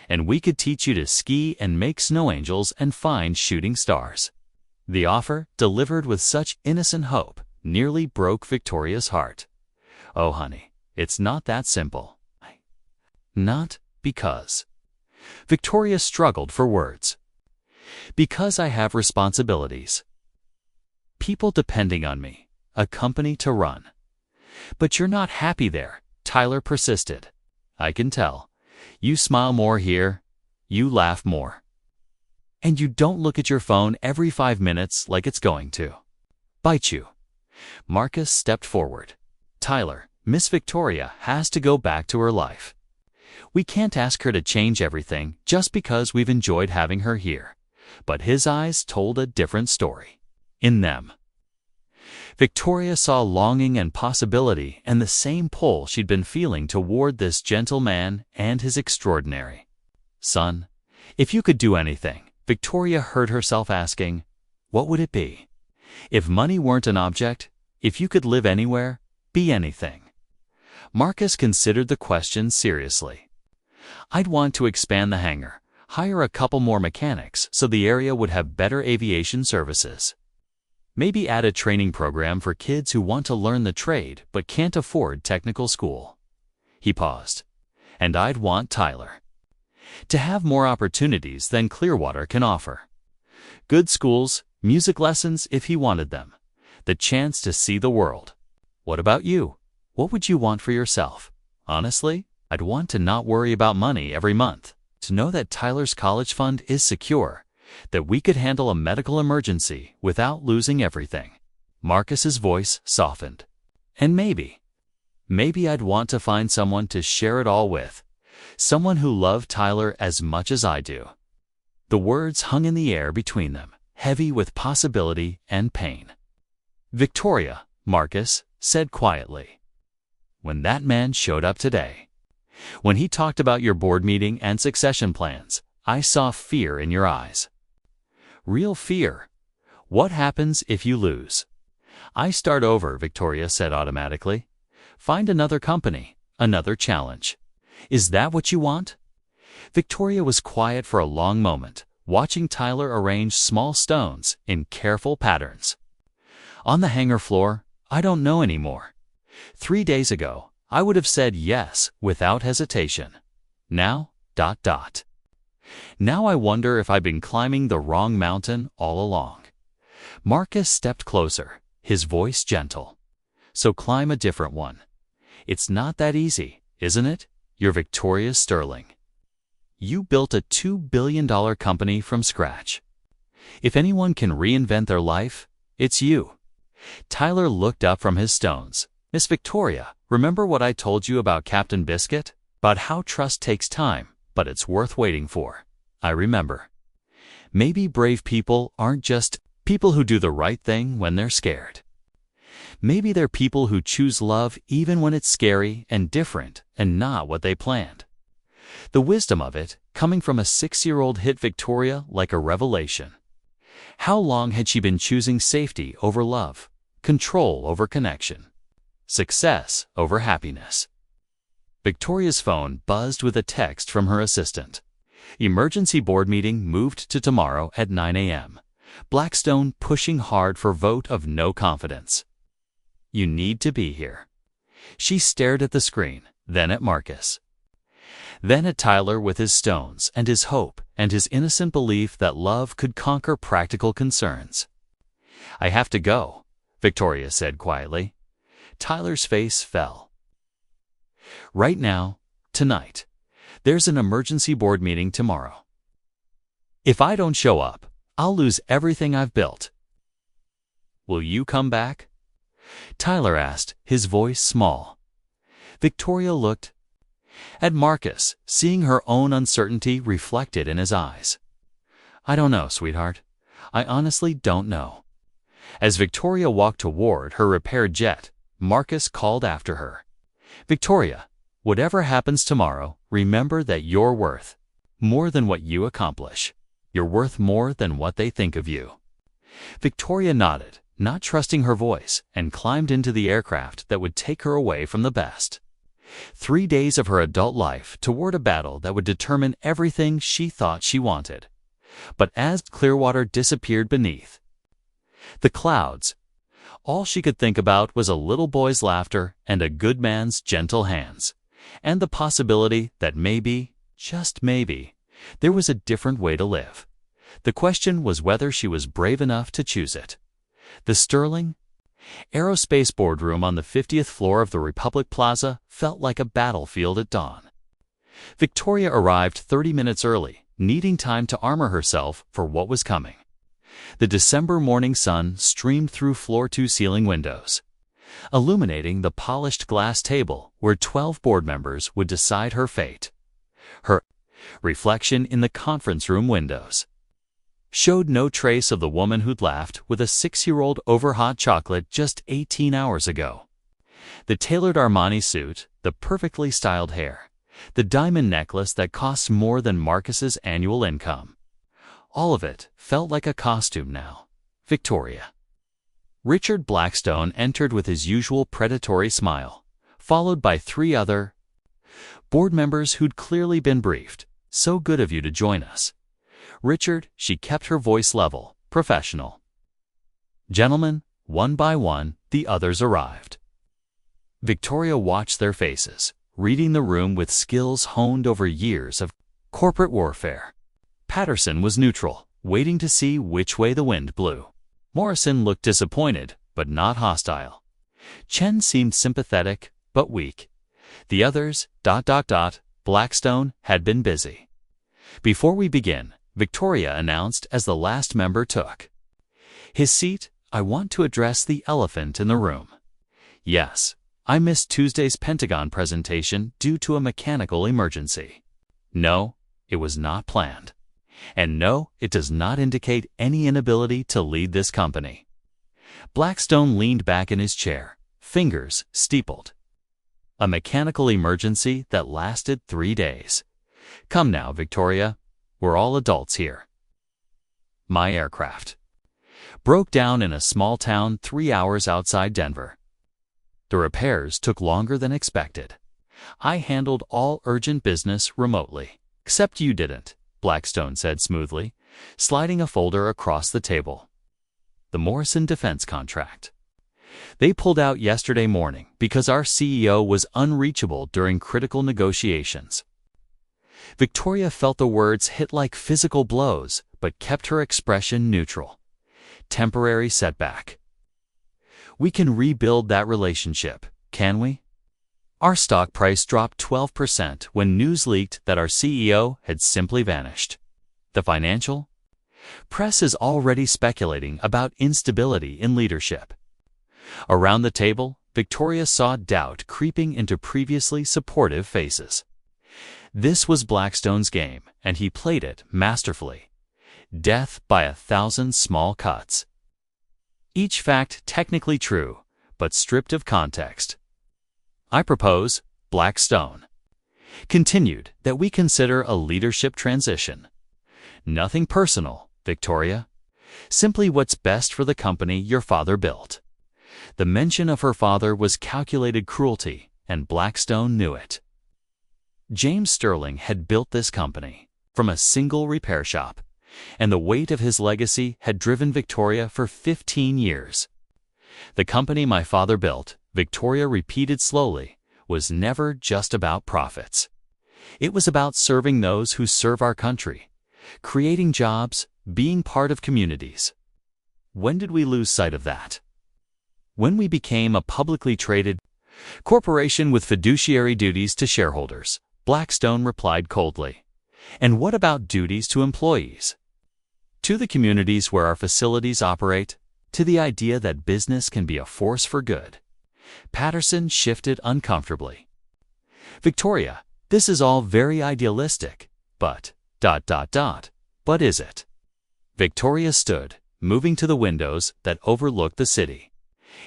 and we could teach you to ski and make snow angels and find shooting stars." The offer, delivered with such innocent hope, nearly broke Victoria's heart. "Oh, honey, it's not that simple." "Not because." Victoria struggled for words. "Because I have responsibilities. People depending on me, a company to run." "But you're not happy there," Tyler persisted. "I can tell. You smile more here. You laugh more. And you don't look at your phone every 5 minutes like it's going to bite you." Marcus stepped forward. "Tyler, Miss Victoria has to go back to her life. We can't ask her to change everything just because we've enjoyed having her here." But his eyes told a different story. In them, Victoria saw longing and possibility and the same pull she'd been feeling toward this gentle man and his extraordinary son. If you could do anything, Victoria heard herself asking, what would it be? If money weren't an object, if you could live anywhere, be anything. Marcus considered the question seriously. "I'd want to expand the hangar, hire a couple more mechanics so the area would have better aviation services. Maybe add a training program for kids who want to learn the trade but can't afford technical school." He paused. "And I'd want Tyler to have more opportunities than Clearwater can offer. Good schools, music lessons if he wanted them, the chance to see the world." "What about you? What would you want for yourself?" "Honestly, I'd want to not worry about money every month, to know that Tyler's college fund is secure, that we could handle a medical emergency without losing everything." Marcus's voice softened. "And maybe I'd want to find someone to share it all with, someone who loved Tyler as much as I do." The words hung in the air between them, heavy with possibility and pain. "Victoria," Marcus said quietly, "when that man showed up today, when he talked about your board meeting and succession plans, I saw fear in your eyes. Real fear. What happens if you lose?" "I start over," Victoria said automatically. "Find another company, another challenge." "Is that what you want?" Victoria was quiet for a long moment, watching Tyler arrange small stones in careful patterns. "On the hangar floor, I don't know anymore. 3 days ago, I would have said yes without hesitation. Now, ... Now I wonder if I've been climbing the wrong mountain all along." Marcus stepped closer, his voice gentle. "So climb a different one. It's not that easy, isn't it? You're Victoria Sterling. You built a $2 billion company from scratch. If anyone can reinvent their life, it's you." Tyler looked up from his stones. "Miss Victoria, remember what I told you about Captain Biscuit? About how trust takes time, but it's worth waiting for." "I remember. Maybe brave people aren't just people who do the right thing when they're scared. Maybe they're people who choose love even when it's scary and different and not what they planned." The wisdom of it, coming from a 6-year-old, hit Victoria like a revelation. How long had she been choosing safety over love, control over connection, success over happiness? Victoria's phone buzzed with a text from her assistant. "Emergency board meeting moved to tomorrow at 9 a.m. Blackstone pushing hard for vote of no confidence. You need to be here." She stared at the screen, then at Marcus, then at Tyler with his stones and his hope and his innocent belief that love could conquer practical concerns. "I have to go," Victoria said quietly. Tyler's face fell. "Right now, tonight. There's an emergency board meeting tomorrow. If I don't show up, I'll lose everything I've built. Will you come back? Tyler asked, his voice small. Victoria looked at Marcus, seeing her own uncertainty reflected in his eyes. I don't know, sweetheart. I honestly don't know. As Victoria walked toward her repaired jet, Marcus called after her. Victoria, whatever happens tomorrow, remember that you're worth more than what you accomplish. You're worth more than what they think of you. Victoria nodded, not trusting her voice, and climbed into the aircraft that would take her away from the best. 3 days of her adult life toward a battle that would determine everything she thought she wanted. But as Clearwater disappeared beneath the clouds, all she could think about was a little boy's laughter and a good man's gentle hands, and the possibility that maybe, just maybe, there was a different way to live. The question was whether she was brave enough to choose it. The Sterling Aerospace boardroom on the 50th floor of the Republic Plaza felt like a battlefield at dawn. Victoria arrived 30 minutes early, needing time to armor herself for what was coming. The December morning sun streamed through floor-to-ceiling windows, illuminating the polished glass table where 12 board members would decide her fate. Her reflection in the conference room windows showed no trace of the woman who'd laughed with a 6-year-old over hot chocolate just 18 hours ago. The tailored Armani suit, the perfectly styled hair, the diamond necklace that costs more than Marcus's annual income. All of it felt like a costume now. Victoria. Richard Blackstone entered with his usual predatory smile, followed by 3 other board members who'd clearly been briefed. So good of you to join us. Richard, she kept her voice level, professional. Gentlemen, one by one, the others arrived. Victoria watched their faces, reading the room with skills honed over years of corporate warfare. Patterson was neutral, waiting to see which way the wind blew. Morrison looked disappointed, but not hostile. Chen seemed sympathetic, but weak. The others, Blackstone, had been busy. Before we begin, Victoria announced as the last member took his seat, I want to address the elephant in the room. Yes, I missed Tuesday's Pentagon presentation due to a mechanical emergency. No, it was not planned. And no, it does not indicate any inability to lead this company. Blackstone leaned back in his chair, fingers steepled. A mechanical emergency that lasted 3 days. Come now, Victoria. We're all adults here. My aircraft broke down in a small town 3 hours outside Denver. The repairs took longer than expected. I handled all urgent business remotely. Except you didn't, Blackstone said smoothly, sliding a folder across the table. The Morrison defense contract. They pulled out yesterday morning because our CEO was unreachable during critical negotiations. Victoria felt the words hit like physical blows, but kept her expression neutral. Temporary setback. We can rebuild that relationship, can we? Our stock price dropped 12% when news leaked that our CEO had simply vanished. The financial press is already speculating about instability in leadership. Around the table, Victoria saw doubt creeping into previously supportive faces. This was Blackstone's game, and he played it masterfully. Death by 1,000 small cuts. Each fact technically true, but stripped of context. I propose, Blackstone continued, that we consider a leadership transition. Nothing personal, Victoria. Simply what's best for the company your father built. The mention of her father was calculated cruelty, and Blackstone knew it. James Sterling had built this company from a single repair shop, and the weight of his legacy had driven Victoria for 15 years. The company my father built, Victoria repeated slowly, was never just about profits. It was about serving those who serve our country, creating jobs, being part of communities. When did we lose sight of that? When we became a publicly traded corporation with fiduciary duties to shareholders. Blackstone replied coldly. And what about duties to employees? To the communities where our facilities operate, to the idea that business can be a force for good. Patterson shifted uncomfortably. Victoria, this is all very idealistic, but... But is it? Victoria stood, moving to the windows that overlooked the city.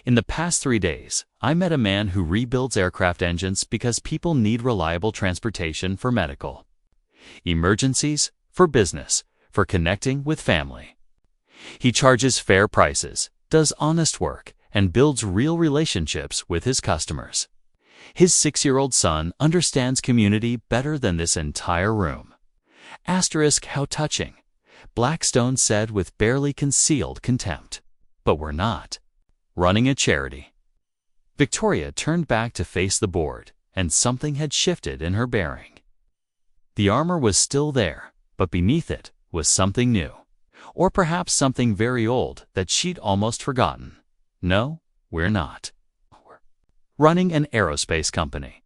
In the past 3 days, I met a man who rebuilds aircraft engines because people need reliable transportation for medical emergencies, for business, for connecting with family. He charges fair prices, does honest work, and builds real relationships with his customers. His 6-year-old son understands community better than this entire room. Asterisk how touching, Blackstone said with barely concealed contempt. But we're not running a charity. Victoria turned back to face the board, and something had shifted in her bearing. The armor was still there, but beneath it was something new. Or perhaps something very old that she'd almost forgotten. No, we're not. We're running an aerospace company.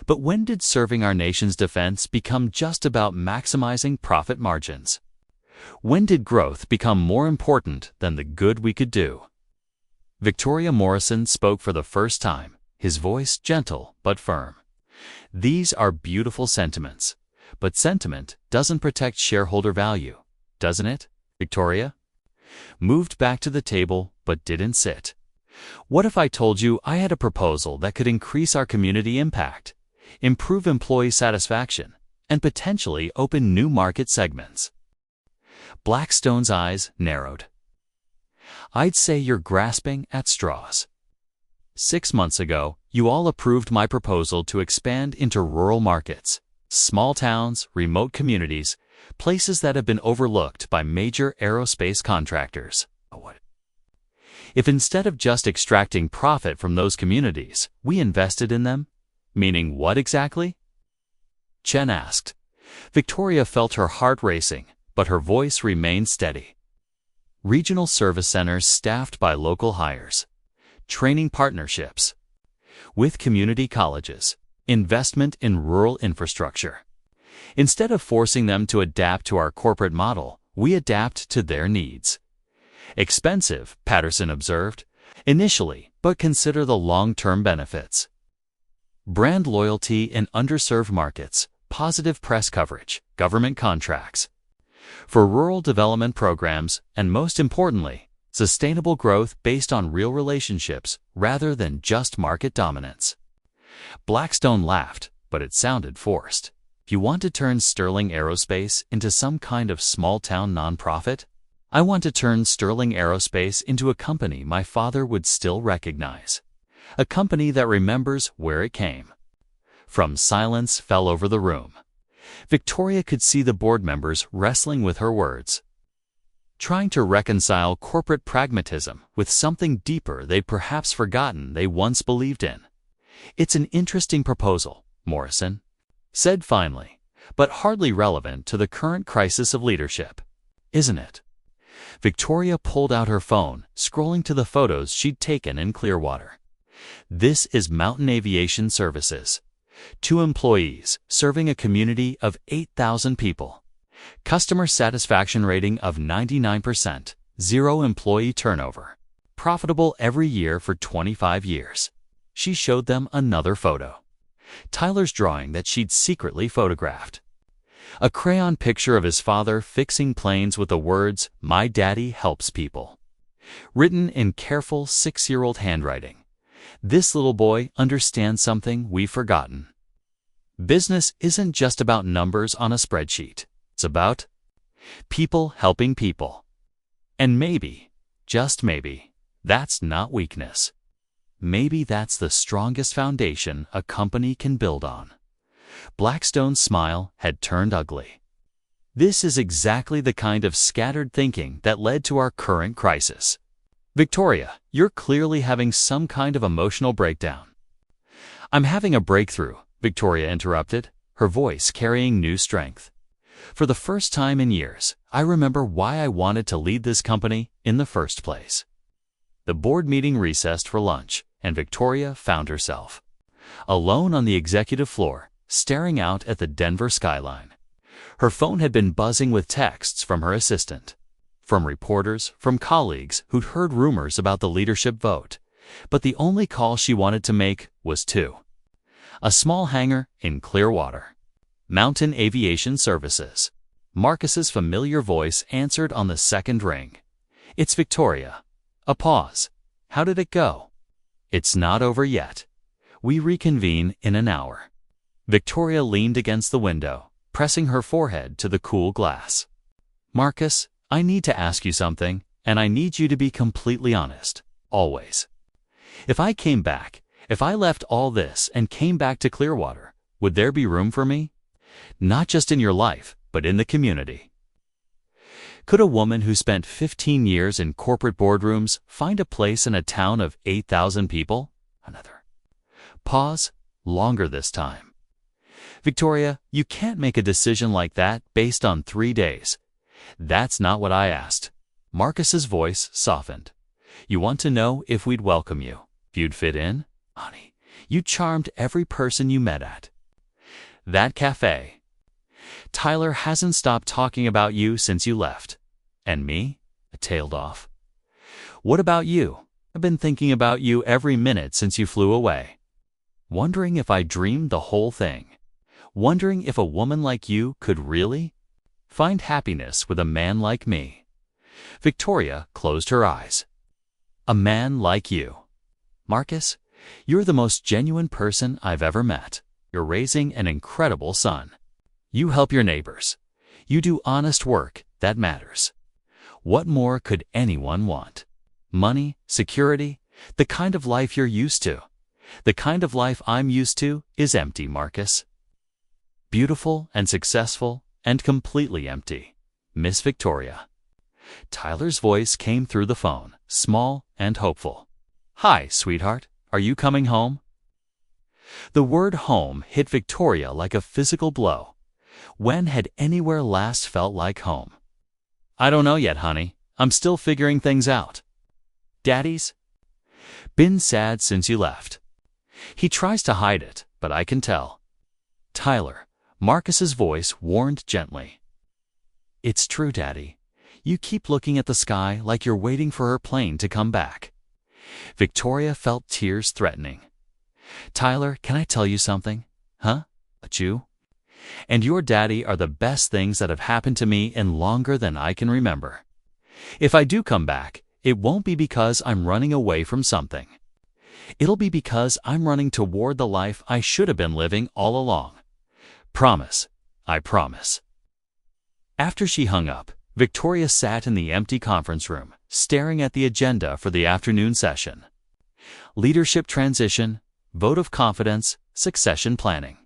But when did serving our nation's defense become just about maximizing profit margins? When did growth become more important than the good we could do? Victoria Morrison spoke for the first time, his voice gentle but firm. These are beautiful sentiments, but sentiment doesn't protect shareholder value, doesn't it, Victoria? Moved back to the table but didn't sit. What if I told you I had a proposal that could increase our community impact, improve employee satisfaction, and potentially open new market segments? Blackstone's eyes narrowed. I'd say you're grasping at straws. 6 months ago, you all approved my proposal to expand into rural markets, small towns, remote communities, places that have been overlooked by major aerospace contractors. If instead of just extracting profit from those communities, we invested in them, meaning what exactly? Chen asked. Victoria felt her heart racing, but her voice remained steady. Regional service centers staffed by local hires, training partnerships with community colleges, investment in rural infrastructure. Instead of forcing them to adapt to our corporate model, we adapt to their needs. Expensive, Patterson observed, initially, but consider the long-term benefits. Brand loyalty in underserved markets, positive press coverage, government contracts. For rural development programs, and most importantly, sustainable growth based on real relationships rather than just market dominance. Blackstone laughed, but it sounded forced. You want to turn Sterling Aerospace into some kind of small-town nonprofit? I want to turn Sterling Aerospace into a company my father would still recognize. A company that remembers where it came from. Silence fell over the room. Victoria could see the board members wrestling with her words, trying to reconcile corporate pragmatism with something deeper they'd perhaps forgotten they once believed in. It's an interesting proposal, Morrison said finally, but hardly relevant to the current crisis of leadership, isn't it? Victoria pulled out her phone, scrolling to the photos she'd taken in Clearwater. This is Mountain Aviation Services. 2 employees serving a community of 8,000 people. Customer satisfaction rating of 99%, 0 employee turnover. Profitable every year for 25 years. She showed them another photo. Tyler's drawing that she'd secretly photographed. A crayon picture of his father fixing planes with the words, "My daddy helps people," written in careful 6-year-old handwriting. This little boy understands something we've forgotten. Business isn't just about numbers on a spreadsheet. It's about people helping people. And maybe, just maybe, that's not weakness. Maybe that's the strongest foundation a company can build on. Blackstone's smile had turned ugly. This is exactly the kind of scattered thinking that led to our current crisis. Victoria, you're clearly having some kind of emotional breakdown. I'm having a breakthrough, Victoria interrupted, her voice carrying new strength. For the first time in years, I remember why I wanted to lead this company in the first place. The board meeting recessed for lunch, and Victoria found herself alone on the executive floor, staring out at the Denver skyline. Her phone had been buzzing with texts from her assistant, from reporters, from colleagues who'd heard rumors about the leadership vote, but the only call she wanted to make was to a small hangar in Clearwater. Mountain Aviation Services. Marcus's familiar voice answered on the second ring. "It's Victoria." A pause. "How did it go?" "It's not over yet. We reconvene in an hour." Victoria leaned against the window, pressing her forehead to the cool glass. "Marcus, I need to ask you something, and I need you to be completely honest, always. If I left all this and came back to Clearwater, would there be room for me? Not just in your life, but in the community." Could a woman who spent 15 years in corporate boardrooms find a place in a town of 8,000 people? Another pause, longer this time. "Victoria, you can't make a decision like that based on 3 days. That's not what I asked." Marcus's voice softened. "You want to know if we'd welcome you, if you'd fit in? Honey, you charmed every person you met at that cafe. Tyler hasn't stopped talking about you since you left. And me?" I tailed off. "What about you? I've been thinking about you every minute since you flew away. Wondering if I dreamed the whole thing. Wondering if a woman like you could really find happiness with a man like me." Victoria closed her eyes. "A man like you. Marcus, you're the most genuine person I've ever met. You're raising an incredible son. You help your neighbors. You do honest work that matters. What more could anyone want? Money, security, the kind of life you're used to. The kind of life I'm used to is empty, Marcus. Beautiful and successful and completely empty. Miss Victoria." Tyler's voice came through the phone, small and hopeful. "Hi, sweetheart. Are you coming home?" The word home hit Victoria like a physical blow. When had anywhere last felt like home? "I don't know yet, honey. I'm still figuring things out." "Daddy's been sad since you left. He tries to hide it, but I can tell." "Tyler," Marcus's voice warned gently. "It's true, Daddy. You keep looking at the sky like you're waiting for her plane to come back." Victoria felt tears threatening. "Tyler, can I tell you something? Huh? A Jew? And your daddy are the best things that have happened to me in longer than I can remember. If I do come back, it won't be because I'm running away from something. It'll be because I'm running toward the life I should have been living all along. Promise. I promise." After she hung up, Victoria sat in the empty conference room, staring at the agenda for the afternoon session. Leadership transition, vote of confidence, succession planning.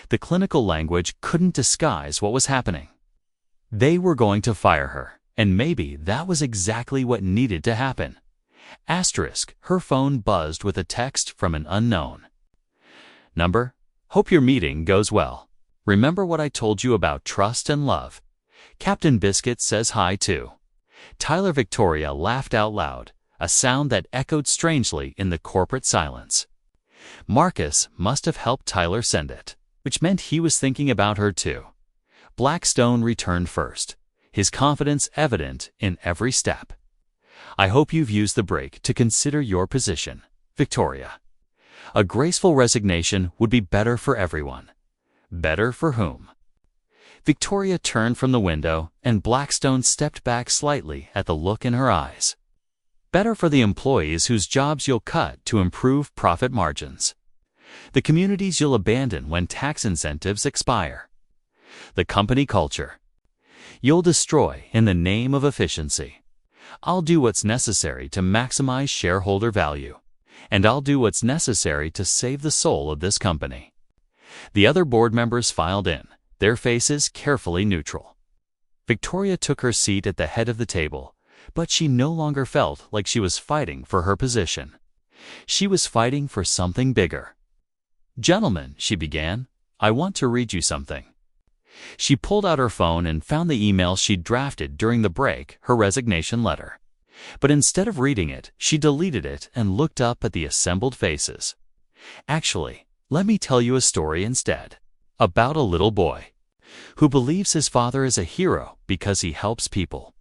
The clinical language couldn't disguise what was happening. They were going to fire her, and maybe that was exactly what needed to happen. Asterisk, her phone buzzed with a text from an unknown number. "Hope your meeting goes well. Remember what I told you about trust and love. Captain Biscuit says hi too." Tyler. Victoria laughed out loud, a sound that echoed strangely in the corporate silence. Marcus must have helped Tyler send it, which meant he was thinking about her too. Blackstone returned first, his confidence evident in every step. "I hope you've used the break to consider your position, Victoria. A graceful resignation would be better for everyone." Better for whom? Victoria turned from the window, and Blackstone stepped back slightly at the look in her eyes. "Better for the employees whose jobs you'll cut to improve profit margins. The communities you'll abandon when tax incentives expire. The company culture you'll destroy in the name of efficiency. I'll do what's necessary to maximize shareholder value, and I'll do what's necessary to save the soul of this company." The other board members filed in, their faces carefully neutral. Victoria took her seat at the head of the table, but she no longer felt like she was fighting for her position. She was fighting for something bigger. "Gentlemen," she began, "I want to read you something." She pulled out her phone and found the email she'd drafted during the break, her resignation letter. But instead of reading it, she deleted it and looked up at the assembled faces. "Actually, let me tell you a story instead. About a little boy who believes his father is a hero because he helps people.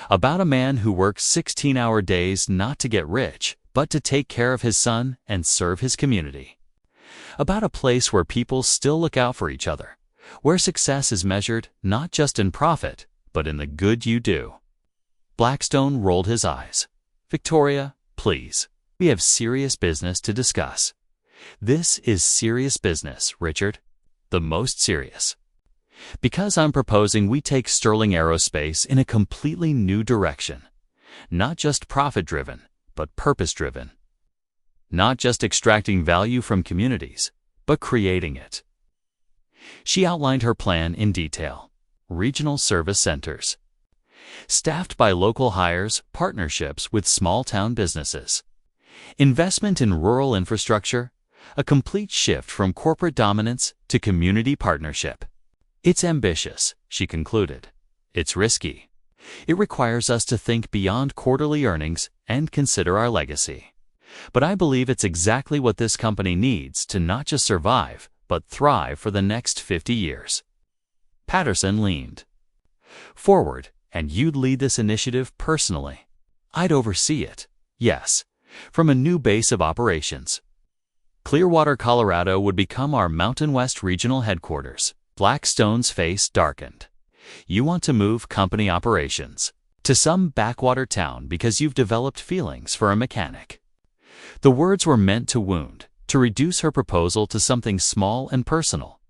About a man who works 16-hour days not to get rich, but to take care of his son and serve his community. About a place where people still look out for each other, where success is measured not just in profit, but in the good you do. Blackstone rolled his eyes. Victoria, please. We have serious business to discuss. This is serious business, Richard. The most serious. Because I'm proposing we take Sterling Aerospace in a completely new direction. Not just profit-driven, but purpose-driven. Not just extracting value from communities, but creating it. She outlined her plan in detail. Regional service centers. Staffed by local hires, partnerships with small-town businesses. Investment in rural infrastructure, a complete shift from corporate dominance to community partnership. It's ambitious, she concluded. It's risky. It requires us to think beyond quarterly earnings and consider our legacy. But I believe it's exactly what this company needs to not just survive, but thrive for the next 50 years. Patterson leaned forward, and you'd lead this initiative personally. I'd oversee it, yes, from a new base of operations. Clearwater, Colorado would become our Mountain West Regional headquarters. Blackstone's face darkened. You want to move company operations to some backwater town because you've developed feelings for a mechanic. The words were meant to wound, to reduce her proposal to something small and personal.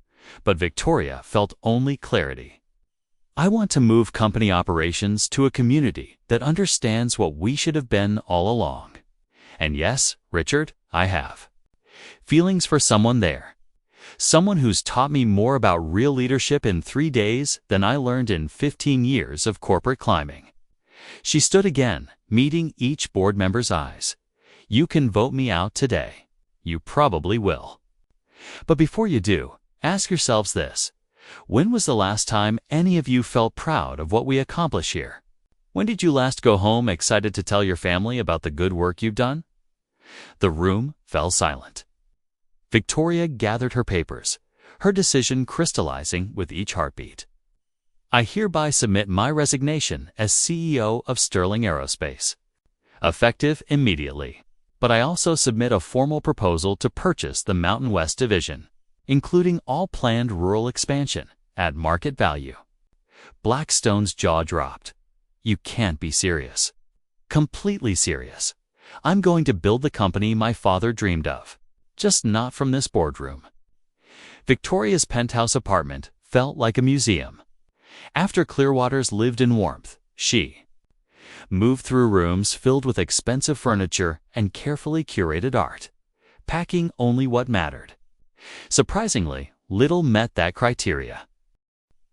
But Victoria felt only clarity. I want to move company operations to a community that understands what we should have been all along. And yes, Richard, I have feelings for someone there. Someone who's taught me more about real leadership in 3 days than I learned in 15 years of corporate climbing. She stood again, meeting each board member's eyes. You can vote me out today. You probably will. But before you do, ask yourselves this. When was the last time any of you felt proud of what we accomplish here? When did you last go home excited to tell your family about the good work you've done? The room fell silent. Victoria gathered her papers, her decision crystallizing with each heartbeat. I hereby submit my resignation as CEO of Sterling Aerospace. Effective immediately. But I also submit a formal proposal to purchase the Mountain West Division, including all planned rural expansion, at market value. Blackstone's jaw dropped. You can't be serious. Completely serious. I'm going to build the company my father dreamed of. Just not from this boardroom. Victoria's penthouse apartment felt like a museum. After Clearwater's lived in warmth, she moved through rooms filled with expensive furniture and carefully curated art, packing only what mattered. Surprisingly, little met that criteria.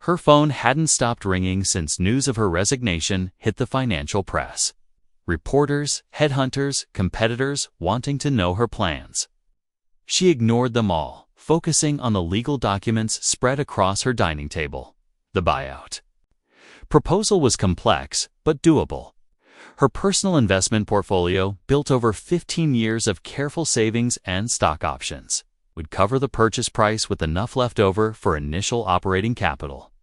Her phone hadn't stopped ringing since news of her resignation hit the financial press. Reporters, headhunters, competitors wanting to know her plans. She ignored them all, focusing on the legal documents spread across her dining table. The buyout proposal was complex, but doable. Her personal investment portfolio, built over 15 years of careful savings and stock options, would cover the purchase price with enough left over for initial operating capital.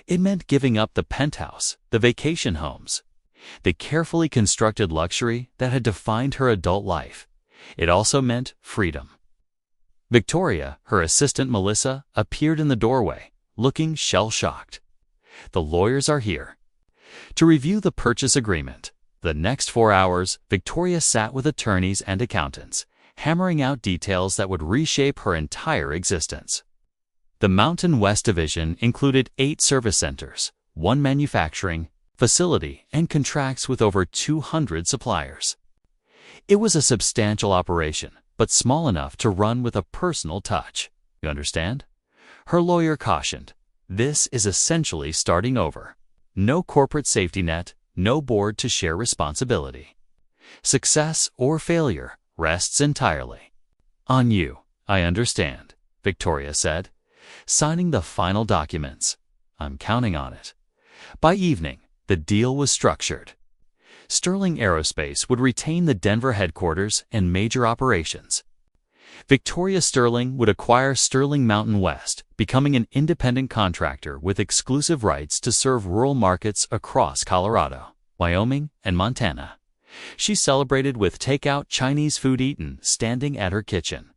It meant giving up the penthouse, the vacation homes, the carefully constructed luxury that had defined her adult life. It also meant freedom. Victoria, her assistant Melissa, appeared in the doorway, looking shell-shocked. The lawyers are here to review the purchase agreement. The next 4 hours, Victoria sat with attorneys and accountants, hammering out details that would reshape her entire existence. The Mountain West Division included 8 service centers, 1 manufacturing facility, and contracts with over 200 suppliers. It was a substantial operation, but small enough to run with a personal touch. You understand? Her lawyer cautioned. This is essentially starting over. No corporate safety net, no board to share responsibility. Success or failure rests entirely on you. I understand, Victoria said, signing the final documents. I'm counting on it. By evening, the deal was structured. Sterling Aerospace would retain the Denver headquarters and major operations. Victoria Sterling would acquire Sterling Mountain West, becoming an independent contractor with exclusive rights to serve rural markets across Colorado, Wyoming, and Montana. She celebrated with takeout Chinese food eaten standing at her kitchen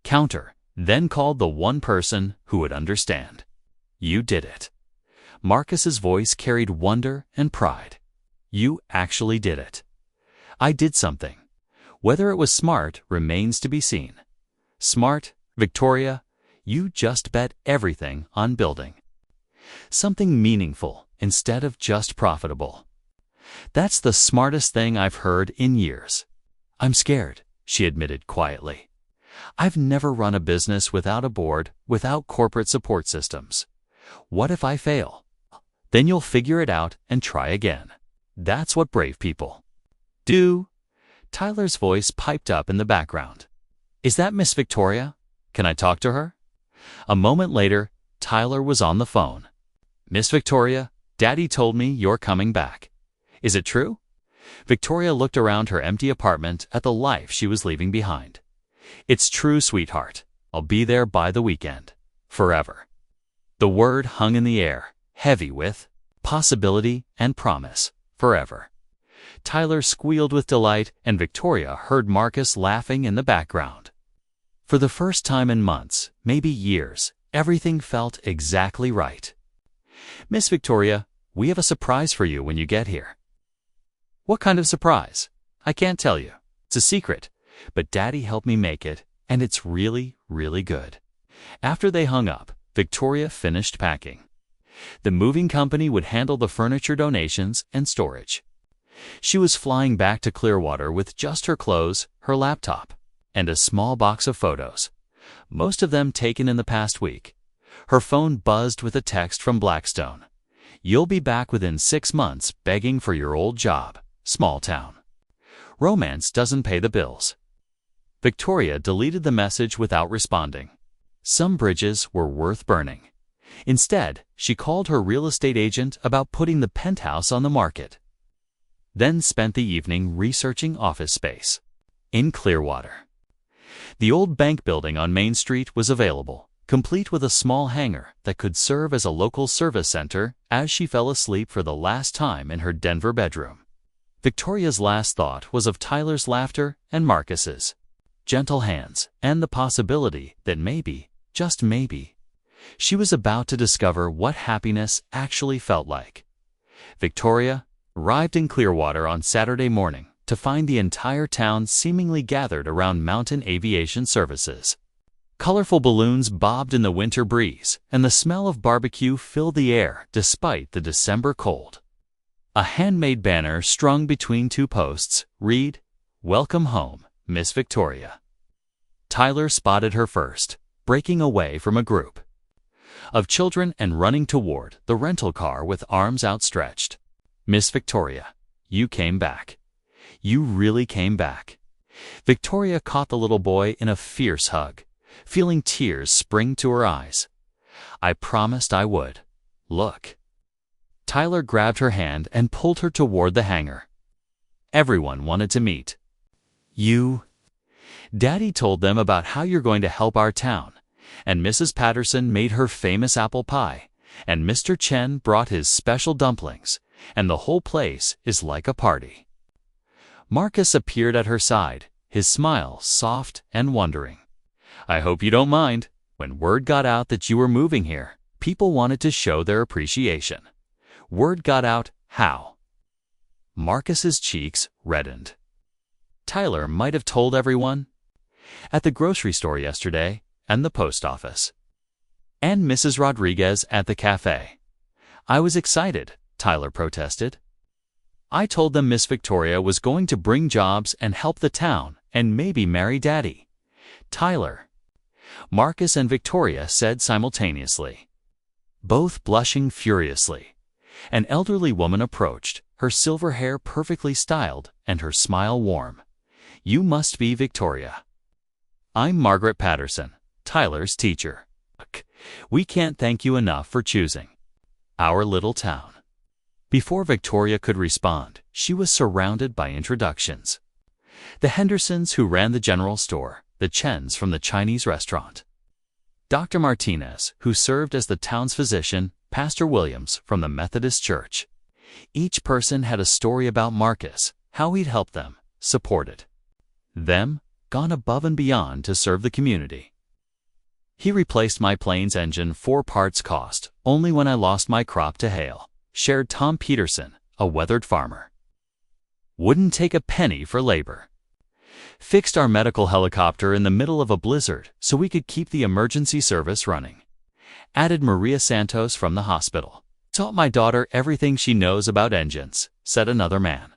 counter, then called the one person who would understand. "You did it." Marcus's voice carried wonder and pride. "You actually did it." "I did something. Whether it was smart remains to be seen." Smart, Victoria, you just bet everything on building something meaningful instead of just profitable. "That's the smartest thing I've heard in years." "I'm scared," she admitted quietly. "I've never run a business without a board, without corporate support systems. What if I fail?" "Then you'll figure it out and try again. That's what brave people do." Tyler's voice piped up in the background. "Is that Miss Victoria? Can I talk to her?" A moment later, Tyler was on the phone. "Miss Victoria, Daddy told me you're coming back. Is it true?" Victoria looked around her empty apartment at the life she was leaving behind. "It's true, sweetheart. I'll be there by the weekend. Forever." The word hung in the air, heavy with possibility and promise. Forever. Tyler squealed with delight, and Victoria heard Marcus laughing in the background. For the first time in months, maybe years, everything felt exactly right. "Miss Victoria, we have a surprise for you when you get here." "What kind of surprise?" "I can't tell you. It's a secret, but Daddy helped me make it, and it's really, really good." After they hung up, Victoria finished packing. The moving company would handle the furniture donations and storage. She was flying back to Clearwater with just her clothes, her laptop, and a small box of photos, most of them taken in the past week. Her phone buzzed with a text from Blackstone. "You'll be back within 6 months begging for your old job. Small town. Romance doesn't pay the bills." Victoria deleted the message without responding. Some bridges were worth burning. Instead, she called her real estate agent about putting the penthouse on the market, then spent the evening researching office space in Clearwater. The old bank building on Main Street was available, complete with a small hangar that could serve as a local service center as she fell asleep for the last time in her Denver bedroom. Victoria's last thought was of Tyler's laughter and Marcus's gentle hands, and the possibility that maybe, just maybe, she was about to discover what happiness actually felt like. Victoria arrived in Clearwater on Saturday morning to find the entire town seemingly gathered around Mountain Aviation Services. Colorful balloons bobbed in the winter breeze, and the smell of barbecue filled the air despite the December cold. A handmade banner strung between 2 posts read, "Welcome home, Miss Victoria." Tyler spotted her first, breaking away from a group of children and running toward the rental car with arms outstretched. "Miss Victoria, you came back. You really came back." Victoria caught the little boy in a fierce hug, feeling tears spring to her eyes. "I promised I would. Look." Tyler grabbed her hand and pulled her toward the hangar. "Everyone wanted to meet you. Daddy told them about how you're going to help our town, and Mrs. Patterson made her famous apple pie, and Mr. Chen brought his special dumplings, and the whole place is like a party." Marcus appeared at her side, his smile soft and wondering. "I hope you don't mind. When word got out that you were moving here, people wanted to show their appreciation." "Word got out how?" Marcus's cheeks reddened. "Tyler might have told everyone. At the grocery store yesterday, and the post office. And Mrs. Rodriguez at the cafe." "I was excited," Tyler protested. "I told them Miss Victoria was going to bring jobs and help the town and maybe marry Daddy." "Tyler," Marcus and Victoria said simultaneously, both blushing furiously. An elderly woman approached, her silver hair perfectly styled and her smile warm. "You must be Victoria." "I'm Margaret Patterson, Tyler's teacher. We can't thank you enough for choosing our little town." Before Victoria could respond, she was surrounded by introductions. The Hendersons, who ran the general store, the Chens from the Chinese restaurant, Dr. Martinez, who served as the town's physician, Pastor Williams from the Methodist Church. Each person had a story about Marcus, how he'd helped them, supported them, gone above and beyond to serve the community. He replaced my plane's engine 4 parts cost, only when I lost my crop to hail, shared Tom Peterson, a weathered farmer. Wouldn't take a penny for labor. Fixed our medical helicopter in the middle of a blizzard so we could keep the emergency service running. Added Maria Santos from the hospital. Taught my daughter everything she knows about engines, said another man.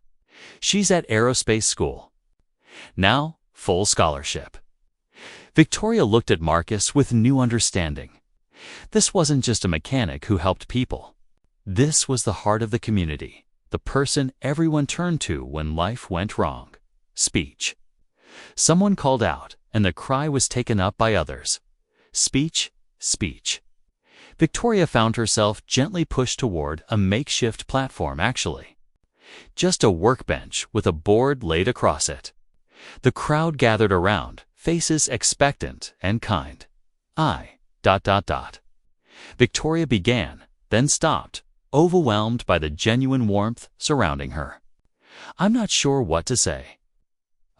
She's at aerospace school. Now, full scholarship. Victoria looked at Marcus with new understanding. This wasn't just a mechanic who helped people. This was the heart of the community, the person everyone turned to when life went wrong. Speech. Someone called out, and the cry was taken up by others. Speech, speech. Victoria found herself gently pushed toward a makeshift platform, actually. Just a workbench with a board laid across it. The crowd gathered around, faces expectant and kind. Victoria began, then stopped, overwhelmed by the genuine warmth surrounding her. I'm not sure what to say.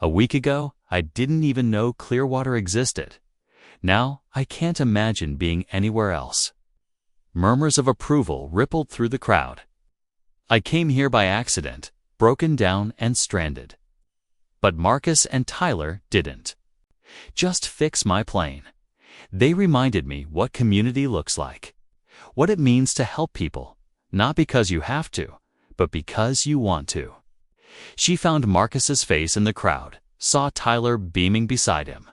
A week ago, I didn't even know Clearwater existed. Now, I can't imagine being anywhere else. Murmurs of approval rippled through the crowd. I came here by accident, broken down and stranded. But Marcus and Tyler didn't. Just fix my plane. They reminded me what community looks like, what it means to help people, not because you have to, but because you want to. She found Marcus's face in the crowd, saw Tyler beaming beside him.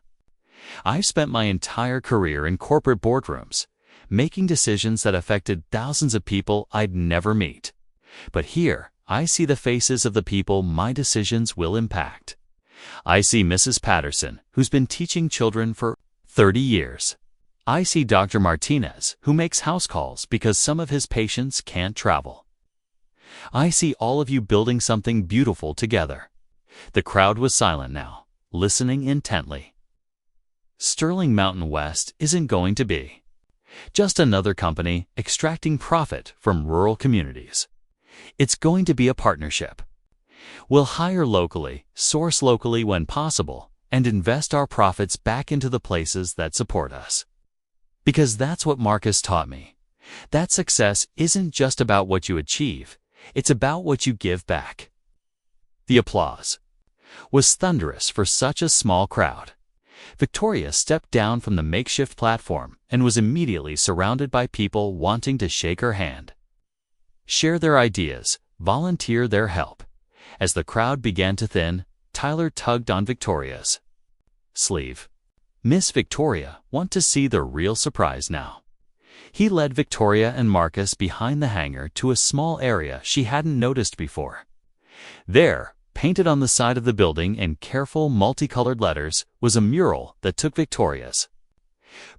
I've spent my entire career in corporate boardrooms, making decisions that affected thousands of people I'd never meet. But here, I see the faces of the people my decisions will impact. I see Mrs. Patterson, who's been teaching children for 30 years. I see Dr. Martinez, who makes house calls because some of his patients can't travel. I see all of you building something beautiful together. The crowd was silent now, listening intently. Sterling Mountain West isn't going to be just another company extracting profit from rural communities. It's going to be a partnership. We'll hire locally, source locally when possible, and invest our profits back into the places that support us. Because that's what Marcus taught me. That success isn't just about what you achieve, it's about what you give back. The applause was thunderous for such a small crowd. Victoria stepped down from the makeshift platform and was immediately surrounded by people wanting to shake her hand, share their ideas, volunteer their help. As the crowd began to thin, Tyler tugged on Victoria's sleeve. Miss Victoria, want to see the real surprise now. He led Victoria and Marcus behind the hangar to a small area she hadn't noticed before. There, painted on the side of the building in careful multicolored letters, was a mural that took Victoria's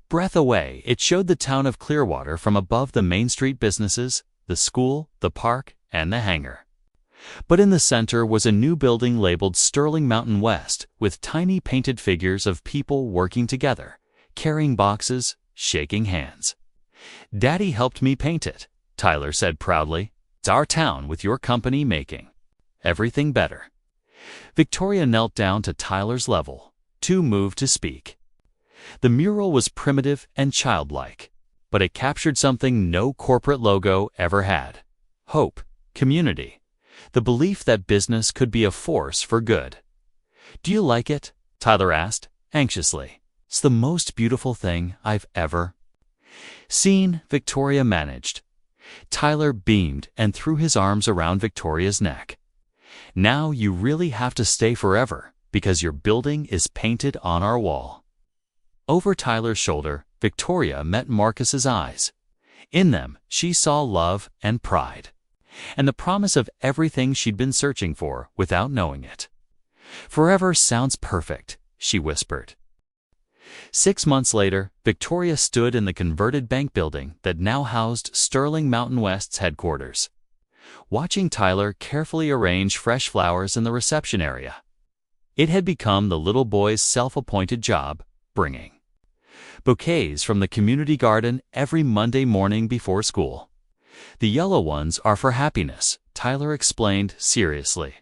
breath away. It showed the town of Clearwater from above the Main Street businesses, the school, the park, and the hangar. But in the center was a new building labeled Sterling Mountain West, with tiny painted figures of people working together, carrying boxes, shaking hands. Daddy helped me paint it, Tyler said proudly. It's our town with your company making everything better. Victoria knelt down to Tyler's level, too moved to speak. The mural was primitive and childlike, but it captured something no corporate logo ever had: hope, community, the belief that business could be a force for good. Do you like it? Tyler asked, anxiously. It's the most beautiful thing I've ever seen, Victoria managed. Tyler beamed and threw his arms around Victoria's neck. Now you really have to stay forever, because your building is painted on our wall. Over Tyler's shoulder, Victoria met Marcus's eyes. In them, she saw love and pride, and the promise of everything she'd been searching for without knowing it. Forever sounds perfect, she whispered. 6 months later, Victoria stood in the converted bank building that now housed Sterling Mountain West's headquarters, watching Tyler carefully arrange fresh flowers in the reception area. It had become the little boy's self-appointed job, bringing bouquets from the community garden every Monday morning before school. "The yellow ones are for happiness," Tyler explained seriously.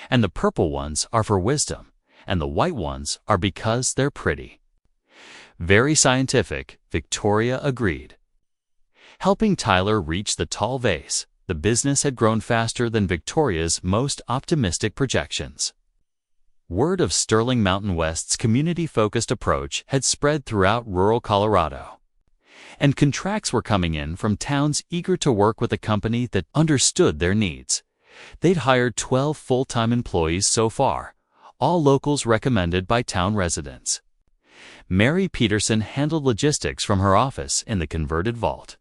"And the purple ones are for wisdom, and the white ones are because they're pretty." "Very scientific," Victoria agreed. Helping Tyler reach the tall vase, the business had grown faster than Victoria's most optimistic projections. Word of Sterling Mountain West's community-focused approach had spread throughout rural Colorado, and contracts were coming in from towns eager to work with a company that understood their needs. They'd hired 12 full-time employees so far, all locals recommended by town residents. Mary Peterson handled logistics from her office in the converted vault.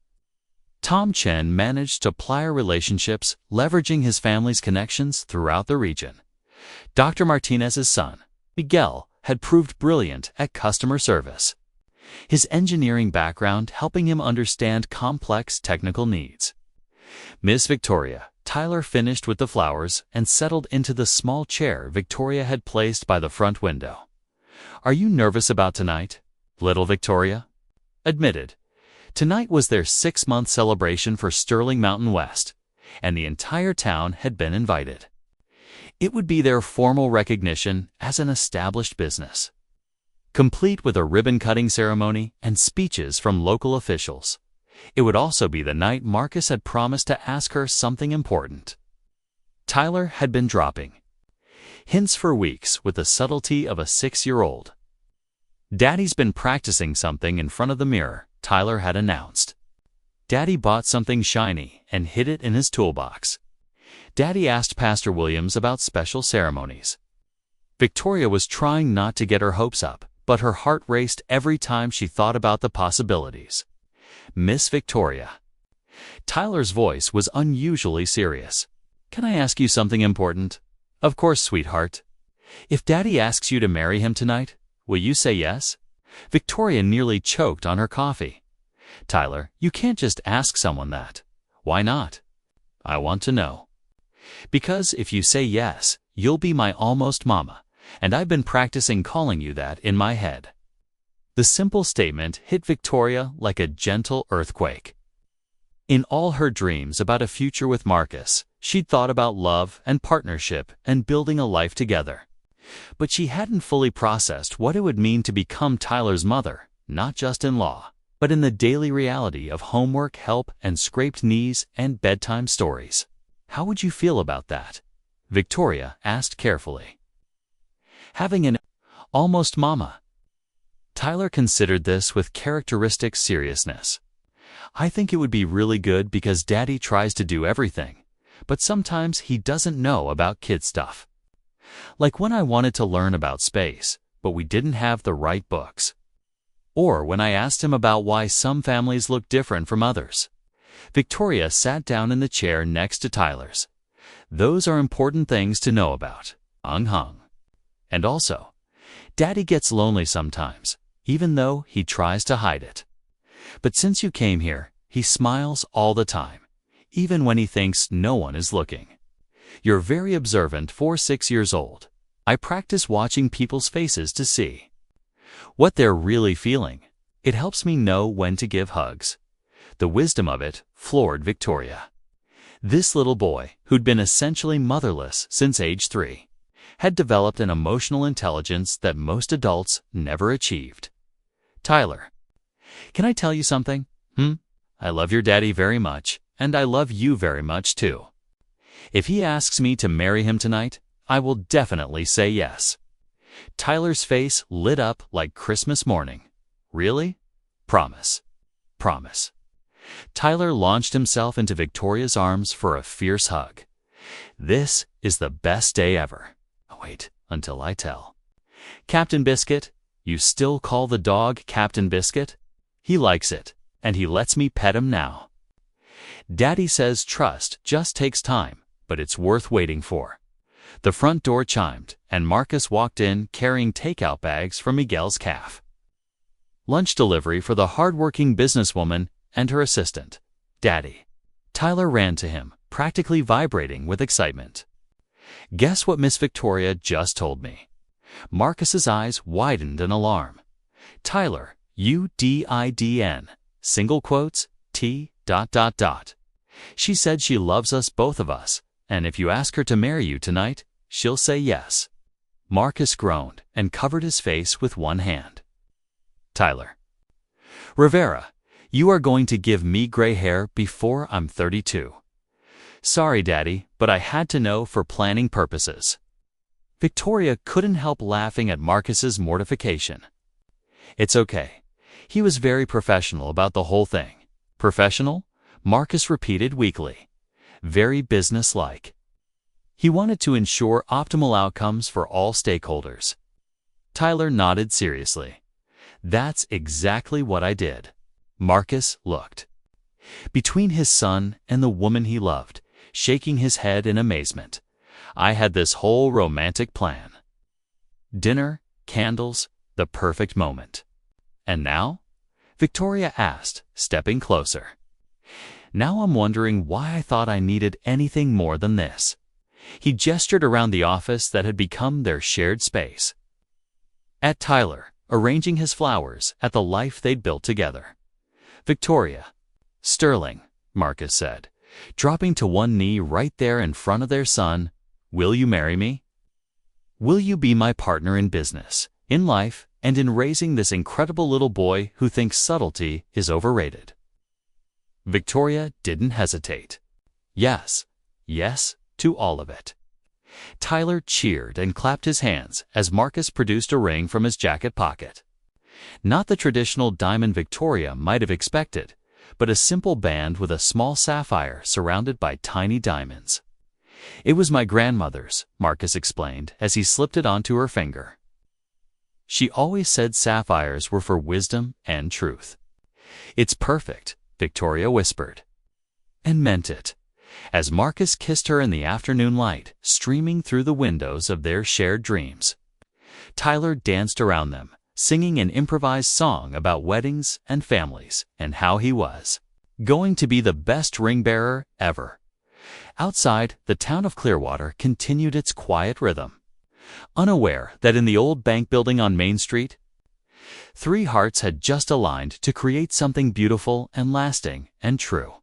Tom Chen managed supplier relationships, leveraging his family's connections throughout the region. Dr. Martinez's son, Miguel, had proved brilliant at customer service, his engineering background helping him understand complex technical needs. Miss Victoria, Tyler finished with the flowers and settled into the small chair Victoria had placed by the front window. "Are you nervous about tonight?" little Victoria admitted. Tonight was their 6-month celebration for Sterling Mountain West, and the entire town had been invited. It would be their formal recognition as an established business, complete with a ribbon-cutting ceremony and speeches from local officials. It would also be the night Marcus had promised to ask her something important. Tyler had been dropping hints for weeks with the subtlety of a 6-year-old. "Daddy's been practicing something in front of the mirror," Tyler had announced. "Daddy bought something shiny and hid it in his toolbox. Daddy asked Pastor Williams about special ceremonies." Victoria was trying not to get her hopes up, but her heart raced every time she thought about the possibilities. "Miss Victoria." Tyler's voice was unusually serious. "Can I ask you something important?" "Of course, sweetheart." "If Daddy asks you to marry him tonight, will you say yes?" Victoria nearly choked on her coffee. "Tyler, you can't just ask someone that." "Why not?" "I want to know." "Because if you say yes, you'll be my almost mama, and I've been practicing calling you that in my head." The simple statement hit Victoria like a gentle earthquake. In all her dreams about a future with Marcus, she'd thought about love and partnership and building a life together. But she hadn't fully processed what it would mean to become Tyler's mother, not just in law, but in the daily reality of homework help and scraped knees and bedtime stories. "How would you feel about that?" Victoria asked carefully. "Having an almost mama." Tyler considered this with characteristic seriousness. "I think it would be really good because Daddy tries to do everything, but sometimes he doesn't know about kid stuff. Like when I wanted to learn about space, but we didn't have the right books. Or when I asked him about why some families look different from others." Victoria sat down in the chair next to Tyler's. "Those are important things to know about." Hung. "And also, Daddy gets lonely sometimes, even though he tries to hide it. But since you came here, he smiles all the time, even when he thinks no one is looking. You're very observant for 6 years old. I practice watching people's faces to see what they're really feeling. It helps me know when to give hugs." The wisdom of it floored Victoria. This little boy, who'd been essentially motherless since age 3, had developed an emotional intelligence that most adults never achieved. "Tyler, can I tell you something? I love your daddy very much, and I love you very much too. If he asks me to marry him tonight, I will definitely say yes." Tyler's face lit up like Christmas morning. "Really? Promise." "Promise." Tyler launched himself into Victoria's arms for a fierce hug. "This is the best day ever." "Wait until I tell." "Captain Biscuit, you still call the dog Captain Biscuit? He likes it, and he lets me pet him now." Daddy says trust just takes time, but it's worth waiting for. The front door chimed, and Marcus walked in carrying takeout bags from Miguel's calf. Lunch delivery for the hard-working businesswoman and her assistant. "Daddy." Tyler ran to him, practically vibrating with excitement. "Guess what Miss Victoria just told me?" Marcus's eyes widened in alarm. Tyler, UDIDN, single quotes, T. ... She said she loves us, both of us, and if you ask her to marry you tonight, she'll say yes. Marcus groaned and covered his face with one hand. Tyler: Rivera, you are going to give me gray hair before I'm 32. Sorry, Daddy, but I had to know for planning purposes. Victoria couldn't help laughing at Marcus's mortification. It's okay. He was very professional about the whole thing. Professional? Marcus repeated weakly. Very businesslike. He wanted to ensure optimal outcomes for all stakeholders. Tyler nodded seriously. That's exactly what I did. Marcus looked between his son and the woman he loved, shaking his head in amazement. I had this whole romantic plan. Dinner, candles, the perfect moment. And now? Victoria asked, stepping closer. Now I'm wondering why I thought I needed anything more than this. He gestured around the office that had become their shared space. At Tyler, arranging his flowers at the life they'd built together. Victoria. Sterling, Marcus said, dropping to one knee right there in front of their son. Will you marry me? Will you be my partner in business, in life, and in raising this incredible little boy who thinks subtlety is overrated? Victoria didn't hesitate. Yes, yes, to all of it. Tyler cheered and clapped his hands as Marcus produced a ring from his jacket pocket. Not the traditional diamond Victoria might have expected, but a simple band with a small sapphire surrounded by tiny diamonds. It was my grandmother's, Marcus explained as he slipped it onto her finger. She always said sapphires were for wisdom and truth. It's perfect, Victoria whispered. And meant it, as Marcus kissed her in the afternoon light streaming through the windows of their shared dreams. Tyler danced around them, singing an improvised song about weddings and families and how he was going to be the best ring bearer ever. Outside, the town of Clearwater continued its quiet rhythm, unaware that in the old bank building on Main Street, three hearts had just aligned to create something beautiful and lasting and true.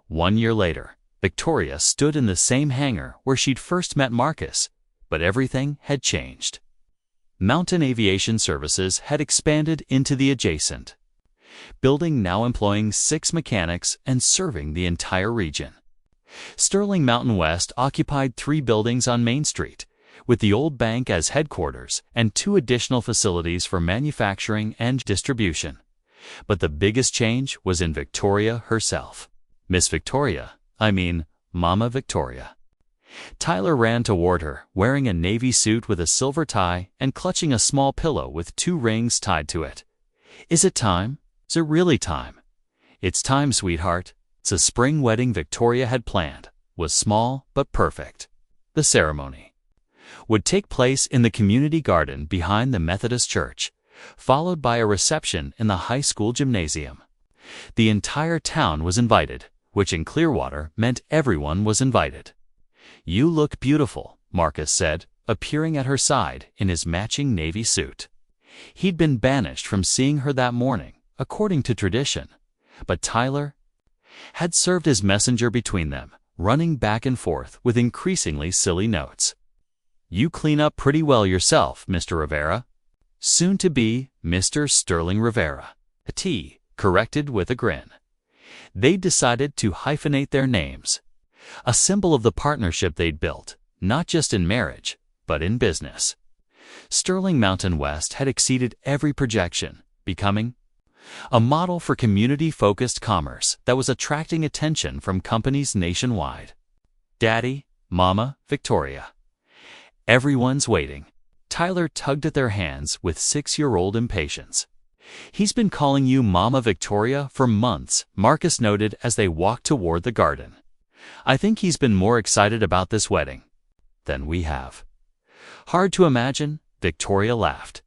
1 year later, Victoria stood in the same hangar where she'd first met Marcus, but everything had changed. Mountain Aviation Services had expanded into the adjacent building, now employing 6 mechanics and serving the entire region. Sterling Mountain West occupied 3 buildings on Main Street, with the old bank as headquarters and 2 additional facilities for manufacturing and distribution. But the biggest change was in Victoria herself. Miss Victoria, Mama Victoria. Tyler ran toward her, wearing a navy suit with a silver tie and clutching a small pillow with 2 rings tied to it. Is it time? Is it really time? It's time, sweetheart. The spring wedding Victoria had planned was small but perfect. The ceremony would take place in the community garden behind the Methodist church, followed by a reception in the high school gymnasium. The entire town was invited, which in Clearwater meant everyone was invited. You look beautiful, Marcus said, appearing at her side in his matching navy suit. He'd been banished from seeing her that morning, according to tradition, but Tyler had served as messenger between them, running back and forth with increasingly silly notes. You clean up pretty well yourself, Mr. Rivera. Soon to be Mr. Sterling Rivera. A T, corrected with a grin. They'd decided to hyphenate their names, a symbol of the partnership they'd built, not just in marriage, but in business. Sterling Mountain West had exceeded every projection, becoming a model for community-focused commerce that was attracting attention from companies nationwide. Daddy, Mama, Victoria. Everyone's waiting. Tyler tugged at their hands with 6-year-old impatience. He's been calling you Mama Victoria for months, Marcus noted as they walked toward the garden. I think he's been more excited about this wedding than we have. Hard to imagine, Victoria laughed.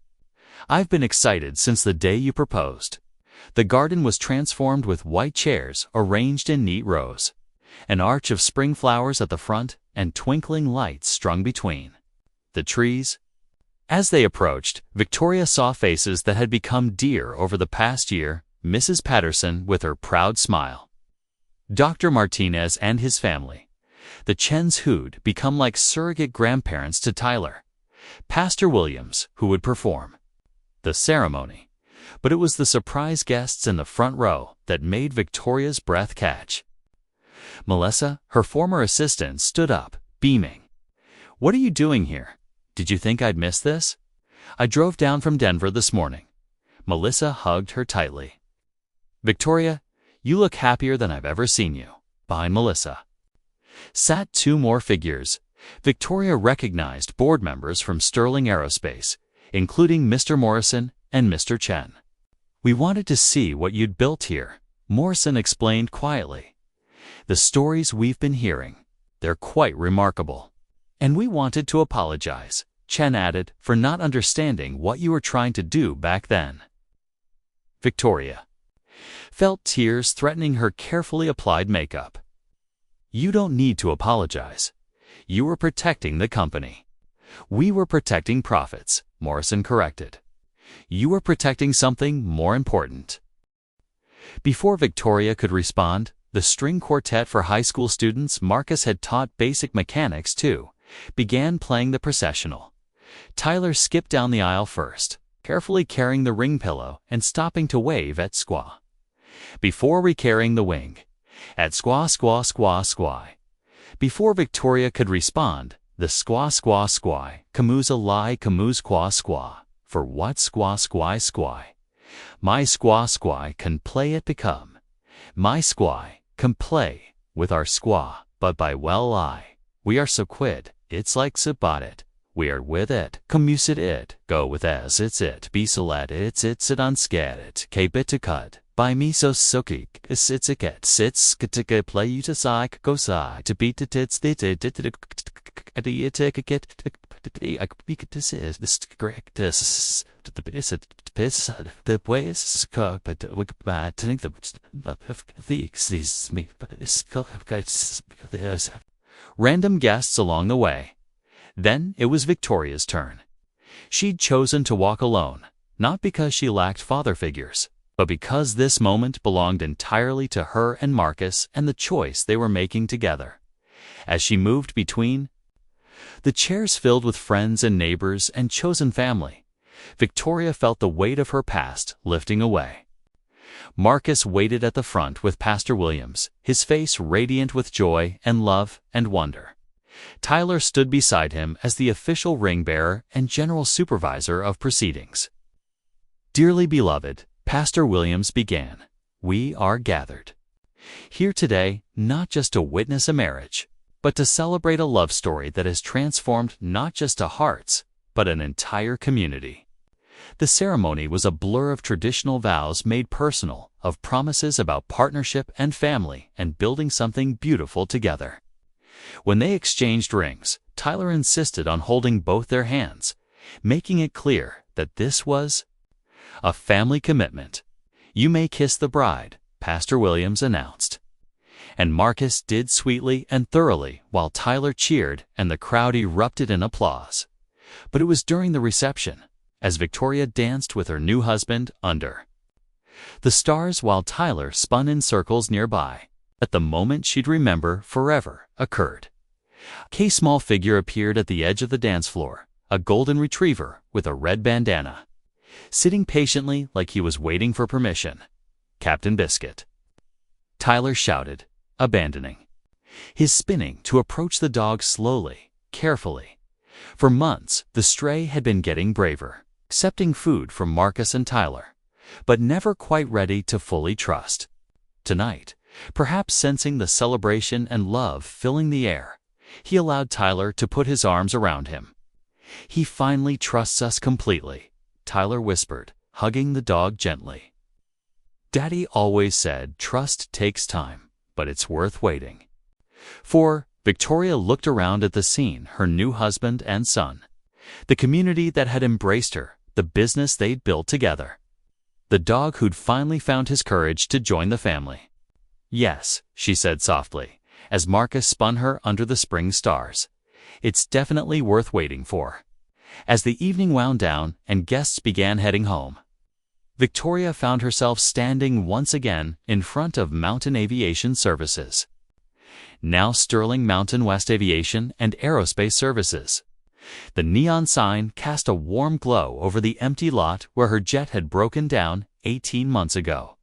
I've been excited since the day you proposed. The garden was transformed with white chairs arranged in neat rows, an arch of spring flowers at the front, and twinkling lights strung between. The trees As they approached, Victoria saw faces that had become dear over the past year. Mrs. Patterson with her proud smile, Dr. Martinez and his family, the Chens who'd become like surrogate grandparents to Tyler, Pastor Williams, who would perform the ceremony. But it was the surprise guests in the front row that made Victoria's breath catch. Melissa, her former assistant, stood up, beaming. "What are you doing here? Did you think I'd miss this? I drove down from Denver this morning." Melissa hugged her tightly. "Victoria, you look happier than I've ever seen you." Behind Melissa sat two more figures. Victoria recognized board members from Sterling Aerospace, including Mr. Morrison and Mr. Chen. "We wanted to see what you'd built here," Morrison explained quietly. "The stories we've been hearing, they're quite remarkable. And we wanted to apologize," Chen added, "for not understanding what you were trying to do back then." Victoria felt tears threatening her carefully applied makeup. "You don't need to apologize. You were protecting the company. We were protecting profits," Morrison corrected. "You were protecting something more important." Before Victoria could respond, the string quartet for high school students Marcus had taught basic mechanics to began playing the processional. Tyler skipped down the aisle first, carefully carrying the ring pillow and stopping to wave at Squaw before recarrying the wing at Squaw, Squaw, Squaw, Squaw. Before Victoria could respond, the Squaw, Squaw, Squaw, Camusa lie, Camus, Squaw, Squaw. For what Squaw, Squaw, Squaw? My Squaw, Squaw can play it become. My Squaw can play with our Squaw, but by well we are so quid, it's like so bought it. We are with it, commuse it, go with as it's it, be so let it's it unscared it, keep it to cut. By me so sooky, it's a cat, sits, play you to psych, go side, to beat the tits, the take a get, I speak this is this correct, this the piss, the ways, but we bad to think these me, but it's there's random guests along the way. Then it was Victoria's turn. She'd chosen to walk alone, not because she lacked father figures, but because this moment belonged entirely to her and Marcus and the choice they were making together. As she moved between the chairs filled with friends and neighbors and chosen family, Victoria felt the weight of her past lifting away. Marcus waited at the front with Pastor Williams, his face radiant with joy and love and wonder. Tyler stood beside him as the official ring bearer and general supervisor of proceedings. "Dearly beloved," Pastor Williams began, "we are gathered here today not just to witness a marriage, but to celebrate a love story that has transformed not just a hearts, but an entire community." The ceremony was a blur of traditional vows made personal, of promises about partnership and family and building something beautiful together. When they exchanged rings, Tyler insisted on holding both their hands, making it clear that this was a family commitment. "You may kiss the bride," Pastor Williams announced. And Marcus did sweetly and thoroughly while Tyler cheered and the crowd erupted in applause. But it was during the reception, as Victoria danced with her new husband under the stars while Tyler spun in circles nearby, that the moment she'd remember forever occurred. A small figure appeared at the edge of the dance floor, a golden retriever with a red bandana, sitting patiently like he was waiting for permission. "Captain Biscuit," Tyler shouted, abandoning his spinning to approach the dog slowly, carefully. For months, the stray had been getting braver, accepting food from Marcus and Tyler, but never quite ready to fully trust. Tonight, perhaps sensing the celebration and love filling the air, he allowed Tyler to put his arms around him. "He finally trusts us completely," Tyler whispered, hugging the dog gently. "Daddy always said trust takes time, but it's worth waiting for." Victoria looked around at the scene, her new husband and son, the community that had embraced her, the business they'd built together, the dog who'd finally found his courage to join the family. "Yes," she said softly, as Marcus spun her under the spring stars. "It's definitely worth waiting for." As the evening wound down and guests began heading home, Victoria found herself standing once again in front of Mountain Aviation Services, now Sterling Mountain West Aviation and Aerospace Services. The neon sign cast a warm glow over the empty lot where her jet had broken down 18 months ago.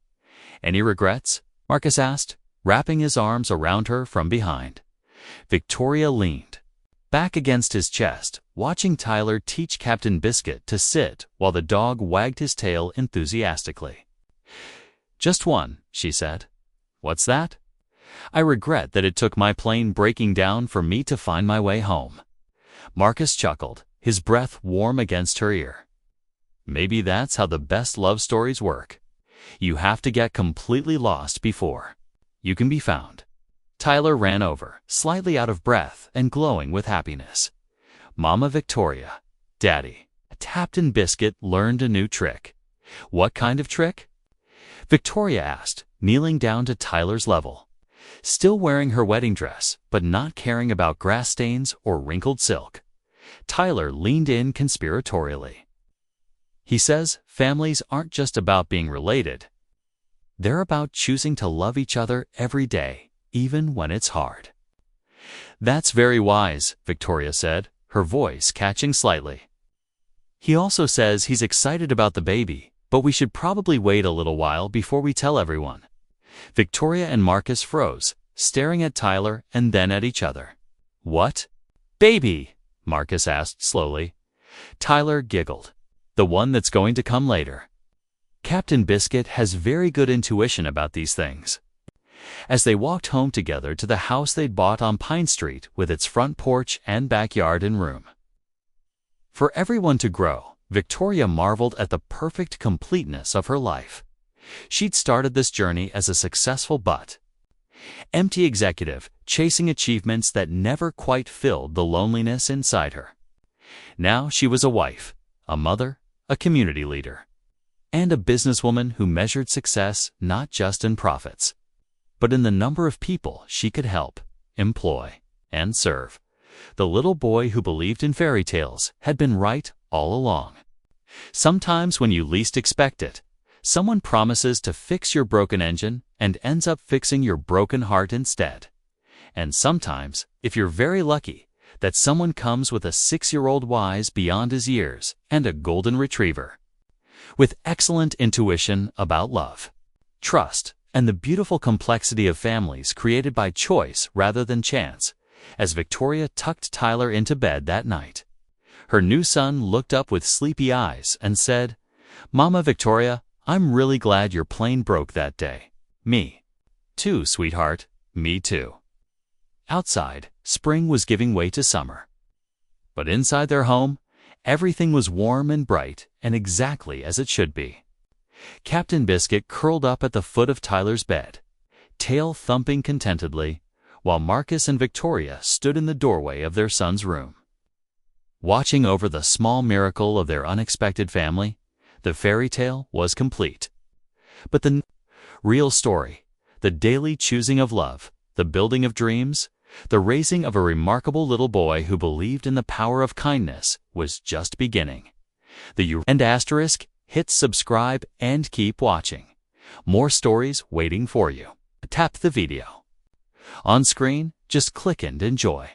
"Any regrets?" Marcus asked, wrapping his arms around her from behind. Victoria leaned back against his chest, watching Tyler teach Captain Biscuit to sit while the dog wagged his tail enthusiastically. "Just one," she said. "What's that?" "I regret that it took my plane breaking down for me to find my way home." Marcus chuckled, his breath warm against her ear. "Maybe that's how the best love stories work. You have to get completely lost before you can be found." Tyler ran over, slightly out of breath and glowing with happiness. "Mama Victoria, Daddy, Captain Biscuit learned a new trick." "What kind of trick?" Victoria asked, kneeling down to Tyler's level. Still wearing her wedding dress, but not caring about grass stains or wrinkled silk, Tyler leaned in conspiratorially. "He says families aren't just about being related. They're about choosing to love each other every day, even when it's hard." "That's very wise," Victoria said, her voice catching slightly. "He also says he's excited about the baby, but we should probably wait a little while before we tell everyone." Victoria and Marcus froze, staring at Tyler and then at each other. "What baby?" Marcus asked slowly. Tyler giggled. "The one that's going to come later." Captain Biscuit has very good intuition about these things. As they walked home together to the house they'd bought on Pine Street with its front porch and backyard and room. For everyone to grow, Victoria marveled at the perfect completeness of her life. She'd started this journey as a successful but empty executive, chasing achievements that never quite filled the loneliness inside her. Now she was a wife, a mother, a community leader, and a businesswoman who measured success not just in profits, but in the number of people she could help, employ, and serve. The little boy who believed in fairy tales had been right all along. Sometimes when you least expect it, someone promises to fix your broken engine and ends up fixing your broken heart instead. And sometimes, if you're very lucky, that someone comes with a 6-year-old wise beyond his years and a golden retriever with excellent intuition about love, trust, and the beautiful complexity of families created by choice rather than chance. As Victoria tucked Tyler into bed that night, her new son looked up with sleepy eyes and said, "Mama Victoria, I'm really glad your plane broke that day." "Me too, sweetheart, me too." Outside, spring was giving way to summer. But inside their home, everything was warm and bright and exactly as it should be. Captain Biscuit curled up at the foot of Tyler's bed, tail thumping contentedly, while Marcus and Victoria stood in the doorway of their son's room. Watching over the small miracle of their unexpected family, the fairy tale was complete. But the real story, the daily choosing of love, the building of dreams, the raising of a remarkable little boy who believed in the power of kindness, was just beginning. Hit subscribe and keep watching. More stories waiting for you. Tap the video on screen, just click and enjoy.